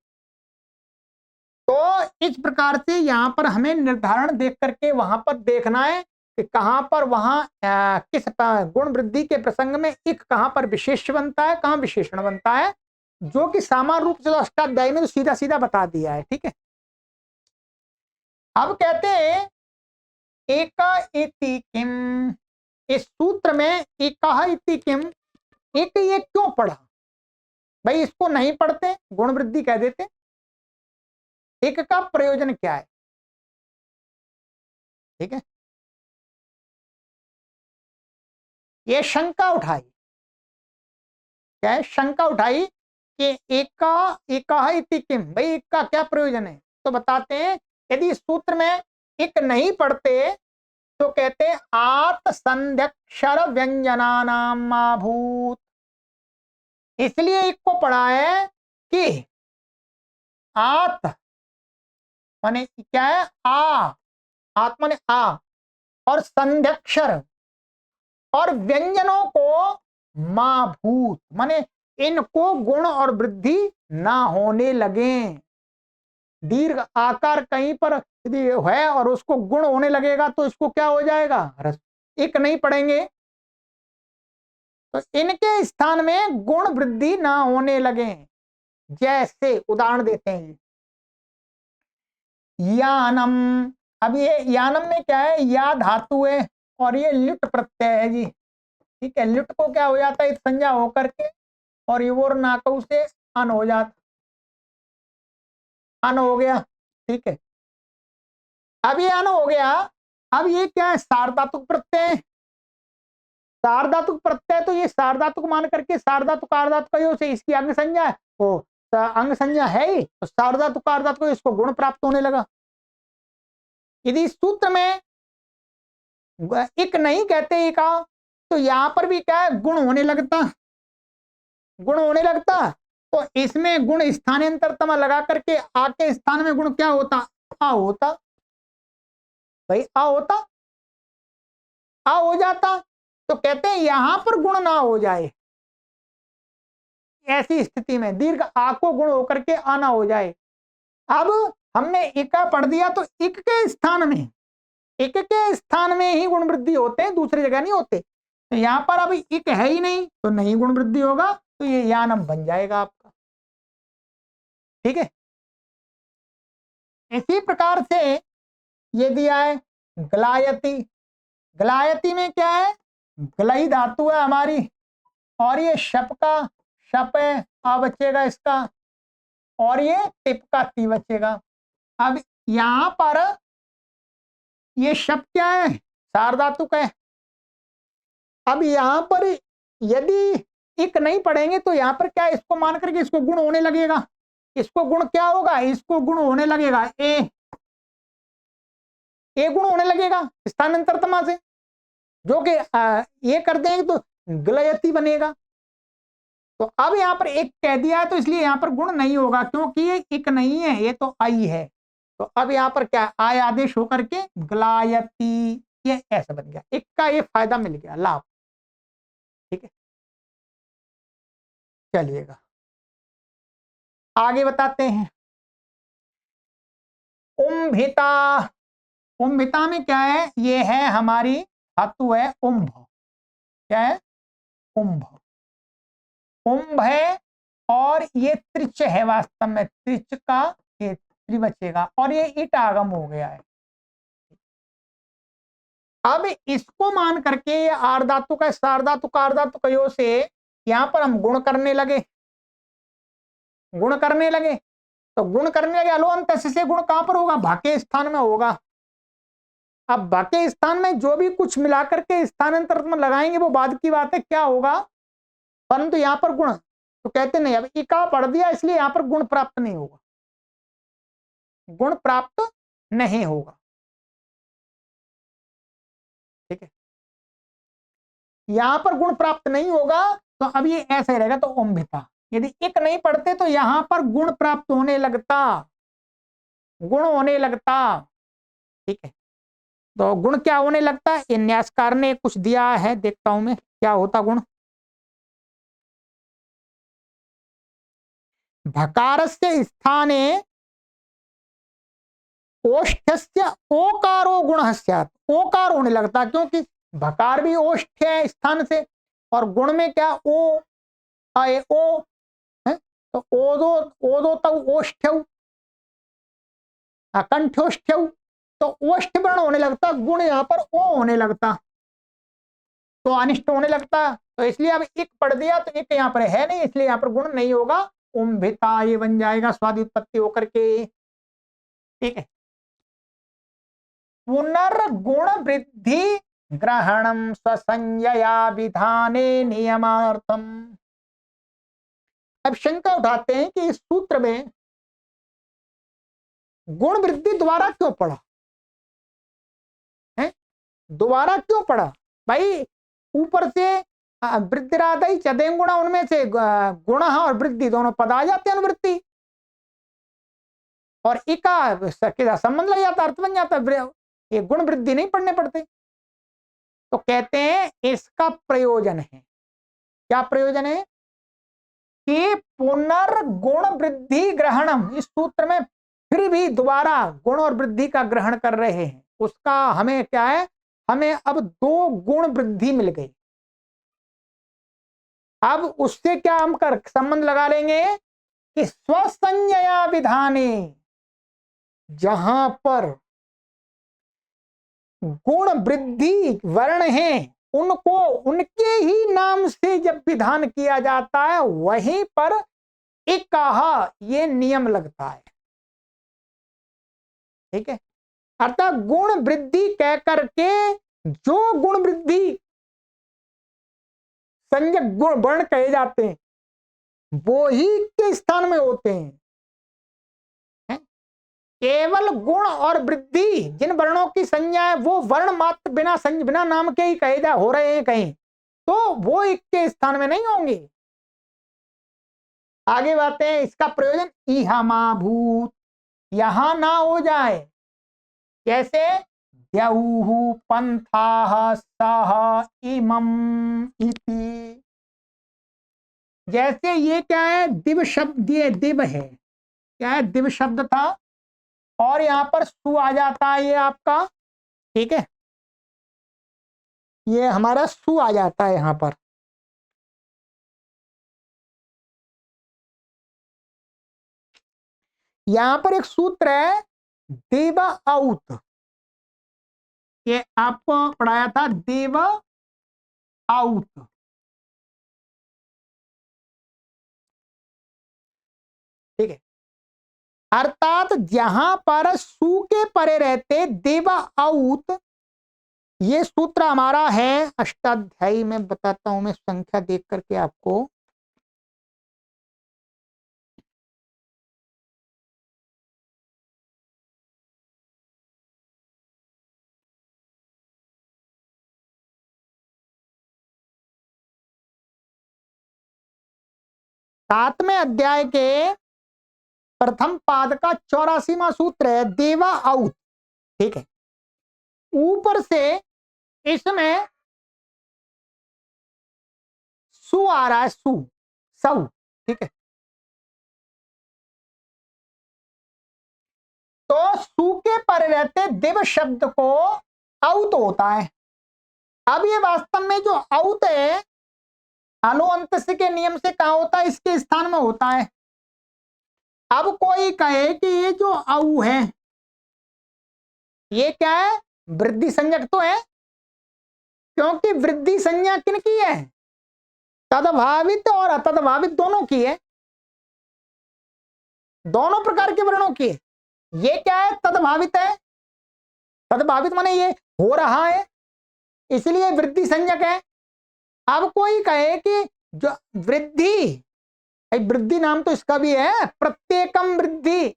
तो इस प्रकार से यहां पर हमें निर्धारण देख करके वहां पर देखना है कि कहां पर वहां किस गुण वृद्धि के प्रसंग में एक कहां पर विशेष बनता है, कहां विशेषण बनता है, जो कि सामान्य रूप से तो अष्टाध्यायी में तो सीधा सीधा बता दिया है, ठीक है। अब कहते हैं एका इति किम, इस सूत्र में एका इति किम, एक ये क्यों पढ़ा भाई, इसको नहीं पढ़ते गुण वृद्धि कह देते, एक का प्रयोजन क्या है, ठीक है। ये शंका उठाई, क्या है, शंका उठाई कि एका इति किम, भाई एक का क्या प्रयोजन है। तो बताते हैं, यदि इस सूत्र में एक नहीं पढ़ते तो कहते हैं आत संध्यक्षर व्यंजनानाम भूत, इसलिए एक को पढ़ा है कि आत माने क्या है, आत माने आ, और संध्यक्षर और व्यंजनों को मां भूत माने इनको गुण और वृद्धि ना होने लगे। दीर्घ आकार कहीं पर यदि है और उसको गुण होने लगेगा तो इसको क्या हो जाएगा, रस। एक नहीं पढ़ेंगे तो इनके स्थान में गुण वृद्धि ना होने लगे। जैसे उदाहरण देते हैं, यानम, अब ये यानम में क्या है, या धातु है और ये लिट प्रत्यय है जी, ठीक है। लिट को क्या हो जाता है, संज्ञा होकर के और योर नाकऊ से अन हो जाता, अन हो गया, ठीक है। अब ये अन हो गया, अब ये क्या है, सार्वधातुक प्रत्यय, सार्वधातुक प्रत्यय, तो ये सार्वधातुक मान करके सार्वधातुक आर्धातुक से इसकी अंग संज्ञा है, वो अंग संज्ञा है ही, तो सार्वधातुक आर्धातुक इसको गुण प्राप्त होने लगा। यदि सूत्र में एक नहीं कहते एका, तो यहां पर भी क्या है, गुण होने लगता, गुण होने लगता। तो इसमें गुण स्थानांतरतमा लगा करके आ के स्थान में गुण क्या होता, आ होता, भाई आ होता, आ हो जाता। तो कहते हैं यहां पर गुण ना हो जाए, ऐसी स्थिति में दीर्घ आ को गुण होकर के आना हो जाए। अब हमने इका पढ़ दिया, तो इक के स्थान में, इक के स्थान में ही गुण वृद्धि होते हैं, दूसरी जगह नहीं होते। तो यहां पर अब इक है ही नहीं तो नहीं गुण वृद्धि होगा, तो ये यानम बन जाएगा आपका, ठीक है। इसी प्रकार से ये दिया है ग्लायति, गलायती में क्या है, गलई धातु है हमारी, और ये शप का शप है, आ बचेगा इसका, और ये टिप का ती बचेगा। अब यहां पर ये शप क्या है, सार्वधातुक है। अब यहां पर यदि इक नहीं पढ़ेंगे तो यहां पर क्या, इसको मान करके इसको गुण होने लगेगा। इसको गुण क्या होगा, इसको गुण होने लगेगा ए गुण होने लगेगा स्थानांतरतमा से, जो कि ये कर देंगे तो गलयती बनेगा। तो अब यहाँ पर एक कह दिया है तो इसलिए यहाँ पर गुण नहीं होगा, क्योंकि ये इक नहीं है, ये तो आई है। तो अब यहाँ पर क्या, आय आदेश होकर के गलायती, ये ऐसा बन गया, एक का ये फायदा मिल गया, लाभ। ठीक है, चलिएगा आगे बताते हैं। उम्भिता, उम्भिता में क्या है, ये है हमारी धातु है उम्भ। क्या है, उम्भ, उम्भ है, और ये त्रिच है, वास्तव में त्रिच का ये त्रि बचेगा, और ये ईट आगम हो गया है। अब इसको मान करके आर्धातु का सार्धातु का आर्धातुकयों से यहां पर हम गुण करने लगे, गुण करने लगे। तो गुण करने लगे, अलोअंत से गुण कहां पर होगा, भाके स्थान में होगा। अब भाके स्थान में जो भी कुछ मिलाकर के स्थानांतर में लगाएंगे वो बाद की बात है, क्या होगा, परंतु यहां पर गुण तो कहते नहीं। अब इका पढ़ दिया इसलिए यहां पर गुण प्राप्त नहीं होगा, गुण प्राप्त नहीं होगा। ठीक है, यहां पर गुण प्राप्त नहीं होगा, तो अब ये ऐसे रहेगा। तो ओम्भिता, यदि एक नहीं पढ़ते तो यहां पर गुण प्राप्त होने लगता, गुण होने लगता। ठीक है, तो गुण क्या होने लगता है, ये न्यासकार ने कुछ दिया है, देखता हूं मैं क्या होता गुण। भकारस्य स्थाने ओष्ठ्यस्य ओकारो गुणः स्यात्, ओकार होने लगता, क्योंकि भकार भी ओष्ठ्य है स्थान से, और गुण में क्या ओ आए ओ है, तो ओदो ओदो तव ओष्ठ्यौ, कंठोष्ठ्यौ, तो ओष्ठ वर्ण होने लगता, गुण यहाँ पर ओ होने लगता, तो अनिष्ट होने लगता। तो इसलिए अब एक पढ़ दिया तो एक यहाँ पर है नहीं, इसलिए यहाँ पर गुण नहीं होगा, उम्भिता ये बन जाएगा स्वादि उत्पत्ति होकर के। ठीक है, पुनर्गुण वृद्धि ग्रहणम स्वसंज्ञया विधाने नियमार्थम। अब शंका उठाते हैं कि इस सूत्र में गुण वृद्धि द्वारा क्यों पढ़ा है, दोबारा क्यों पढ़ा भाई। ऊपर से वृद्धिरादय चदें गुणा, उनमें से गुण और वृद्धि दोनों पद आ जाते हैं, अनुवृत्ति और इका संबंध लग जाता, अर्थ बन जाता, ये गुण वृद्धि नहीं पढ़ने पड़ते। तो कहते हैं इसका प्रयोजन है, क्या प्रयोजन है कि पुनर्गुण वृद्धि ग्रहणम, इस सूत्र में फिर भी दोबारा गुण और वृद्धि का ग्रहण कर रहे हैं, उसका हमें क्या है, हमें अब दो गुण वृद्धि मिल गई। अब उससे क्या हम कर संबंध लगा लेंगे कि स्वसंज्ञया विधाने, जहां पर गुण वृद्धि वर्ण है उनको उनके ही नाम से जब विधान किया जाता है, वहीं पर एक कहा ये नियम लगता है। ठीक है, अर्थात गुण वृद्धि कह करके जो गुण वृद्धि संज्ञक गुण वर्ण कहे जाते हैं वो ही के स्थान में होते हैं। केवल गुण और वृद्धि जिन वर्णों की संज्ञा है वो वर्ण मात्र बिना बिना नाम के ही कहे जा हो रहे हैं कहीं, तो वो एक के स्थान में नहीं होंगे। आगे बातें हैं, इसका प्रयोजन इहामाभूत, यहां ना हो जाए। कैसे, द्यौः पंथाः सह इमम इति, जैसे ये क्या है, दिव शब्द, ये दिव है, क्या है, दिव शब्द था, और यहां पर सु आ जाता है ये आपका। ठीक है, ये हमारा सु आ जाता है यहां पर। यहां पर एक सूत्र है देवा आउत, ये आपको पढ़ाया था देव आउत। ठीक है, अर्थात जहां पर सु के परे रहते देव आउत, ये सूत्र हमारा है अष्टाध्यायी में, बताता हूं मैं संख्या देख करके आपको। सातवें अध्याय के प्रथम पाद का 84वां सूत्र है देवा आउत। ठीक है, ऊपर से इसमें सु आ रहा है, सु सौ। ठीक है, तो सु के पर रहते दिव शब्द को आउत होता है। अब ये वास्तव में जो आउत है हलो अंत से के नियम से कहा होता है, इसके स्थान में होता है। अब कोई कहे कि ये जो औ है ये क्या है, वृद्धि संज्ञक तो है, क्योंकि वृद्धि संज्ञा किनकी है, तदभावित और अतदभावित दोनों की है, दोनों प्रकार के वर्णों की है। ये क्या है, तदभावित है, तदभावित माने ये हो रहा है, इसलिए वृद्धि संज्ञक है। अब कोई कहे कि जो वृद्धि, वृद्धि नाम तो इसका भी है, प्रत्येकम वृद्धि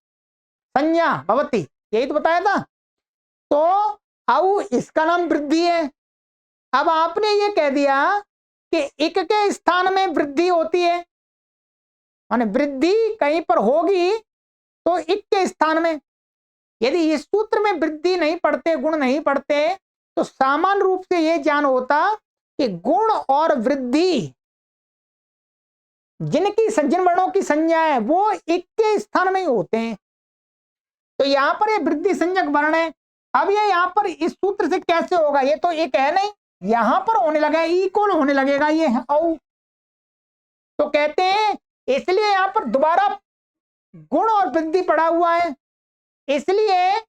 संज्ञा भवती, यही तो बताया था। तो औ इसका नाम वृद्धि है। अब आपने ये कह दिया कि इक के स्थान में वृद्धि होती है, माने वृद्धि कहीं पर होगी तो इक के स्थान में। यदि इस सूत्र में वृद्धि नहीं पढ़ते, गुण नहीं पढ़ते, तो सामान्य रूप से यह ज्ञान होता कि गुण और वृद्धि जिनकी जिन वर्णों की संज्ञा है वो एक के स्थान में ही होते हैं। तो यहां पर ये वृद्धि संज्ञक वर्ण है। अब ये यहां पर इस सूत्र से कैसे होगा, ये तो एक है नहीं, यहां पर होने लगा, इक्वल होने लगेगा ये औ। तो कहते हैं इसलिए यहां पर दोबारा गुण और वृद्धि पड़ा हुआ है, इसलिए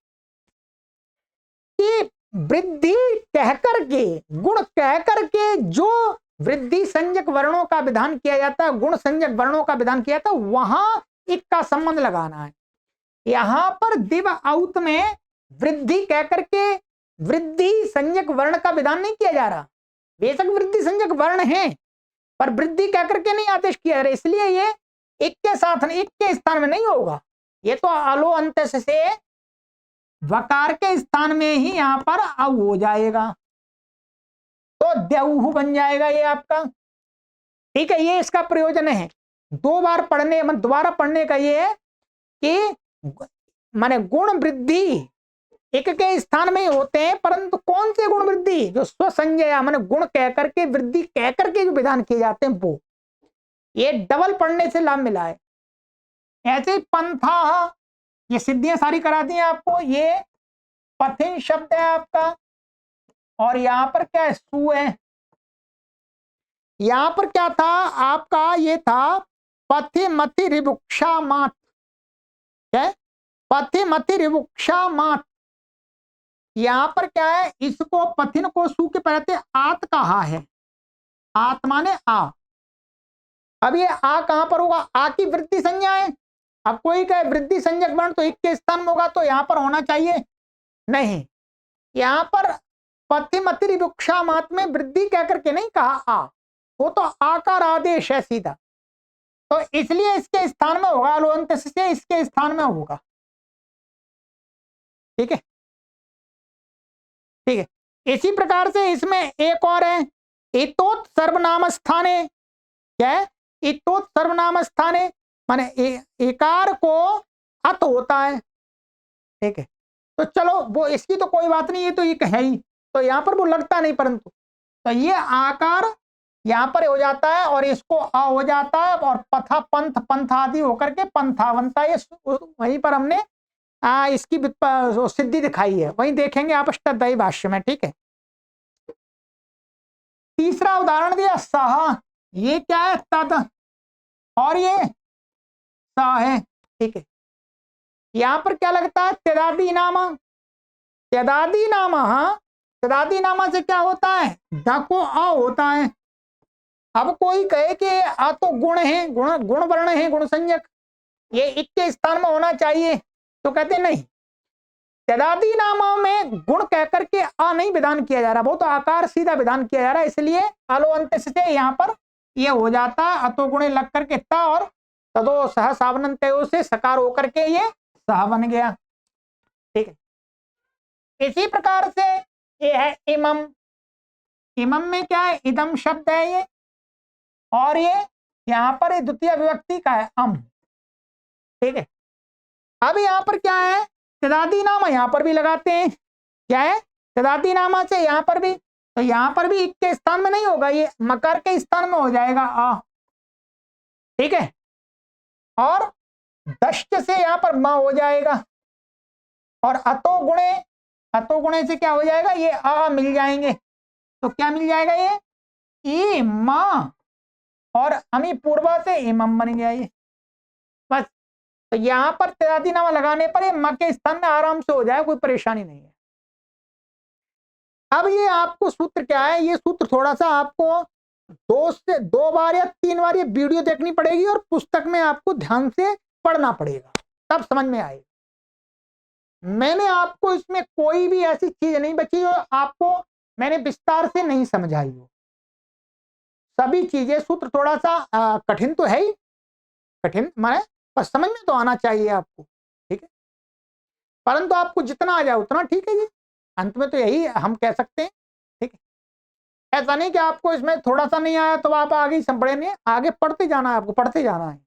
कि वृद्धि कह करके, गुण कह करके जो वृद्धि संज्ञक वर्णों का विधान किया जाता है, गुण संज्ञक वर्णों का विधान किया जाता है, वहां एक का संबंध लगाना है। यहां पर दिव आउत में वृद्धि कह करके वृद्धि संज्ञक वर्ण का विधान नहीं किया जा रहा। बेशक वृद्धि संज्ञक वर्ण है पर वृद्धि कह करके नहीं आदेश किया जा रहा, इसलिए ये एक के साथ, एक के स्थान में नहीं होगा। ये तो आलो अंत से वकार के स्थान में ही यहां पर औ हो जाएगा, तो द्यौहु बन जाएगा ये आपका। ठीक है, ये इसका प्रयोजन है। दो बार पढ़ने, मतलब दोबारा पढ़ने का ये है कि माने गुण वृद्धि एक के स्थान में ही होते हैं, परंतु कौन से गुण वृद्धि, जो स्वसंज्ञा माने गुण कह करके वृद्धि कह करके जो विधान किए जाते हैं वो, ये डबल पढ़ने से लाभ मिला है। ऐसे ही पंथा, ये सिद्धियां सारी करा दी आपको। ये पथिन शब्द है आपका, और यहां पर क्या है, सु है। यहां पर क्या था आपका, ये था पथि मथि रिवुक्षा मात, क्या पथि मथि रिवुक्षा मात। यहां पर क्या है, इसको पथिन को सु के पहले आत कहा है, आत्मा ने आ। अब ये आ कहां पर होगा, आ की वृद्धि संज्ञा है। अब कोई कहे वृद्धि संज्ञक वर्ण तो एक के स्थान में होगा, तो यहां पर होना चाहिए नहीं, यहां पर पथि मथि रिवुक्षा मात में वृद्धि कहकर के नहीं कहा आ, वो तो आकार आदेश है सीधा, तो इसलिए इसके स्थान में होगा, अलोअंत से इसके स्थान में होगा। ठीक है, ठीक है। इसी प्रकार से इसमें एक और है, इतोत सर्वनाम स्थाने, क्या है, इतोत सर्वनाम स्थाने माने एकार को अत होता है। ठीक है, तो चलो वो इसकी तो कोई बात नहीं, ये तो एक है ही, तो यहां पर वो लगता नहीं, परंतु तो ये आकार यहां पर हो जाता है और इसको अ हो जाता है, और पथा पंथ पंथ आदि होकर के पंथा बनता है। वहीं पर हमने इसकी सिद्धि दिखाई है, वहीं देखेंगे आप अष्टाध्यायी भाष्य में। ठीक है, तीसरा उदाहरण दिया सह, ये क्या है, तद, और ये स है। ठीक है, यहां पर क्या लगता है, त्यदादि नाम, त्यदादि नाम तदादि नामा से क्या होता है, ध को अ होता है। अब कोई कहे कि आ तो गुण है, गुण वर्ण है, गुण संज्ञक, ये इक के स्थान में होना चाहिए, तो कहते नहीं, तदादि नामों में गुण कहकर के आ नहीं विधान किया जा रहा, वो तो आकार सीधा विधान किया जा रहा है, इसलिए अलो अंत से यहाँ पर ये हो जाता अतो गुणे लग करके ता, और तदो सह सावनंतयो से सकार होकर के ये सह बन गया। ठीक है, इसी प्रकार से ये है इमम, इमम में क्या है, इदम शब्द है ये, और ये यहाँ पर द्वितीय विभक्ति का है अम। ठीक है, अब यहाँ पर क्या है, तदादि नामा यहाँ पर भी लगाते हैं, क्या है, तदादि नामा से यहाँ पर भी, तो यहाँ पर भी इक के स्थान में नहीं होगा, ये मकार के स्थान में हो जाएगा आ। ठीक है, और दश्च से यहाँ पर म हो जाएगा, और अतो गुणे से क्या हो जाएगा, ये आ मिल जाएंगे, तो क्या मिल जाएगा, ये ई मा, और अमी पूर्वा से इमम बन गया ये, बस। तो यहां पर तदादि नामा लगाने पर ये म के स्थान में आराम से हो जाए, कोई परेशानी नहीं है। अब ये आपको सूत्र क्या है, ये सूत्र थोड़ा सा आपको 2 बार या 3 बार ये वीडियो देखनी पड़ेगी, और पुस्तक में आपको ध्यान से पढ़ना पड़ेगा, तब समझ में आएगा। मैंने आपको इसमें कोई भी ऐसी चीज नहीं बची जो आपको मैंने विस्तार से नहीं समझाई हो, सभी चीजें, सूत्र थोड़ा सा कठिन तो है ही, कठिन माने पर समझ में तो आना चाहिए आपको। ठीक है, परंतु आपको जितना आ जाए उतना ठीक है जी, अंत में तो यही हम कह सकते हैं। ठीक है, ऐसा नहीं कि आपको इसमें थोड़ा सा नहीं आया तो आप आगे पढ़े नहीं, आगे पढ़ते जाना है, आपको पढ़ते जाना है,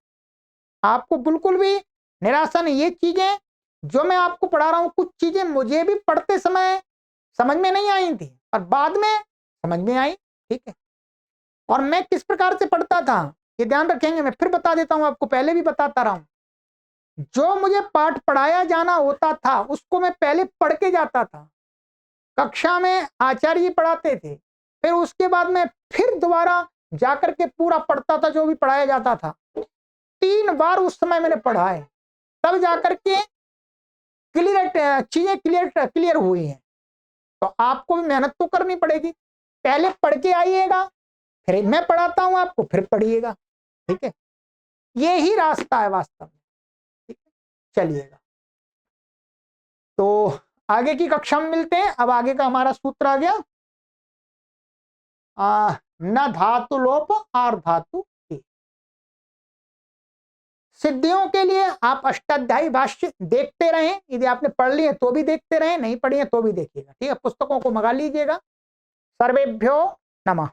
आपको बिल्कुल भी निराशा नहीं। ये चीजें जो मैं आपको पढ़ा रहा हूं, कुछ चीजें मुझे भी पढ़ते समय समझ में नहीं आई थी, और बाद में समझ में आई। ठीक है, और मैं किस प्रकार से पढ़ता था ये ध्यान रखेंगे, मैं फिर बता देता हूं आपको, पहले भी बताता रहा हूं। जो मुझे पाठ पढ़ाया जाना होता था उसको मैं पहले पढ़ के जाता था, कक्षा में आचार्य जी पढ़ाते थे, फिर उसके बाद मैं फिर दोबारा जाकर के पूरा पढ़ता था जो भी पढ़ाया जाता था। 3 बार उस समय मैंने पढ़ा है, तब जाकर के चीजें क्लियर हुई हैं। तो आपको भी मेहनत तो करनी पड़ेगी, पहले पढ़ के आइएगा, फिर मैं पढ़ाता हूं आपको, फिर पढ़िएगा। ठीक है, ये ही रास्ता है वास्तव में। ठीक है, चलिएगा, तो आगे की कक्षा में मिलते हैं। अब आगे का हमारा सूत्र आ गया न धातु लोप आर धातु के। सिद्धियों के लिए आप अष्टाध्यायी भाष्य देखते रहें, यदि आपने पढ़ लिए तो भी देखते रहें, नहीं पढ़ी है तो भी देखिएगा। ठीक है, पुस्तकों को मंगा लीजिएगा। सर्वेभ्यो नमः।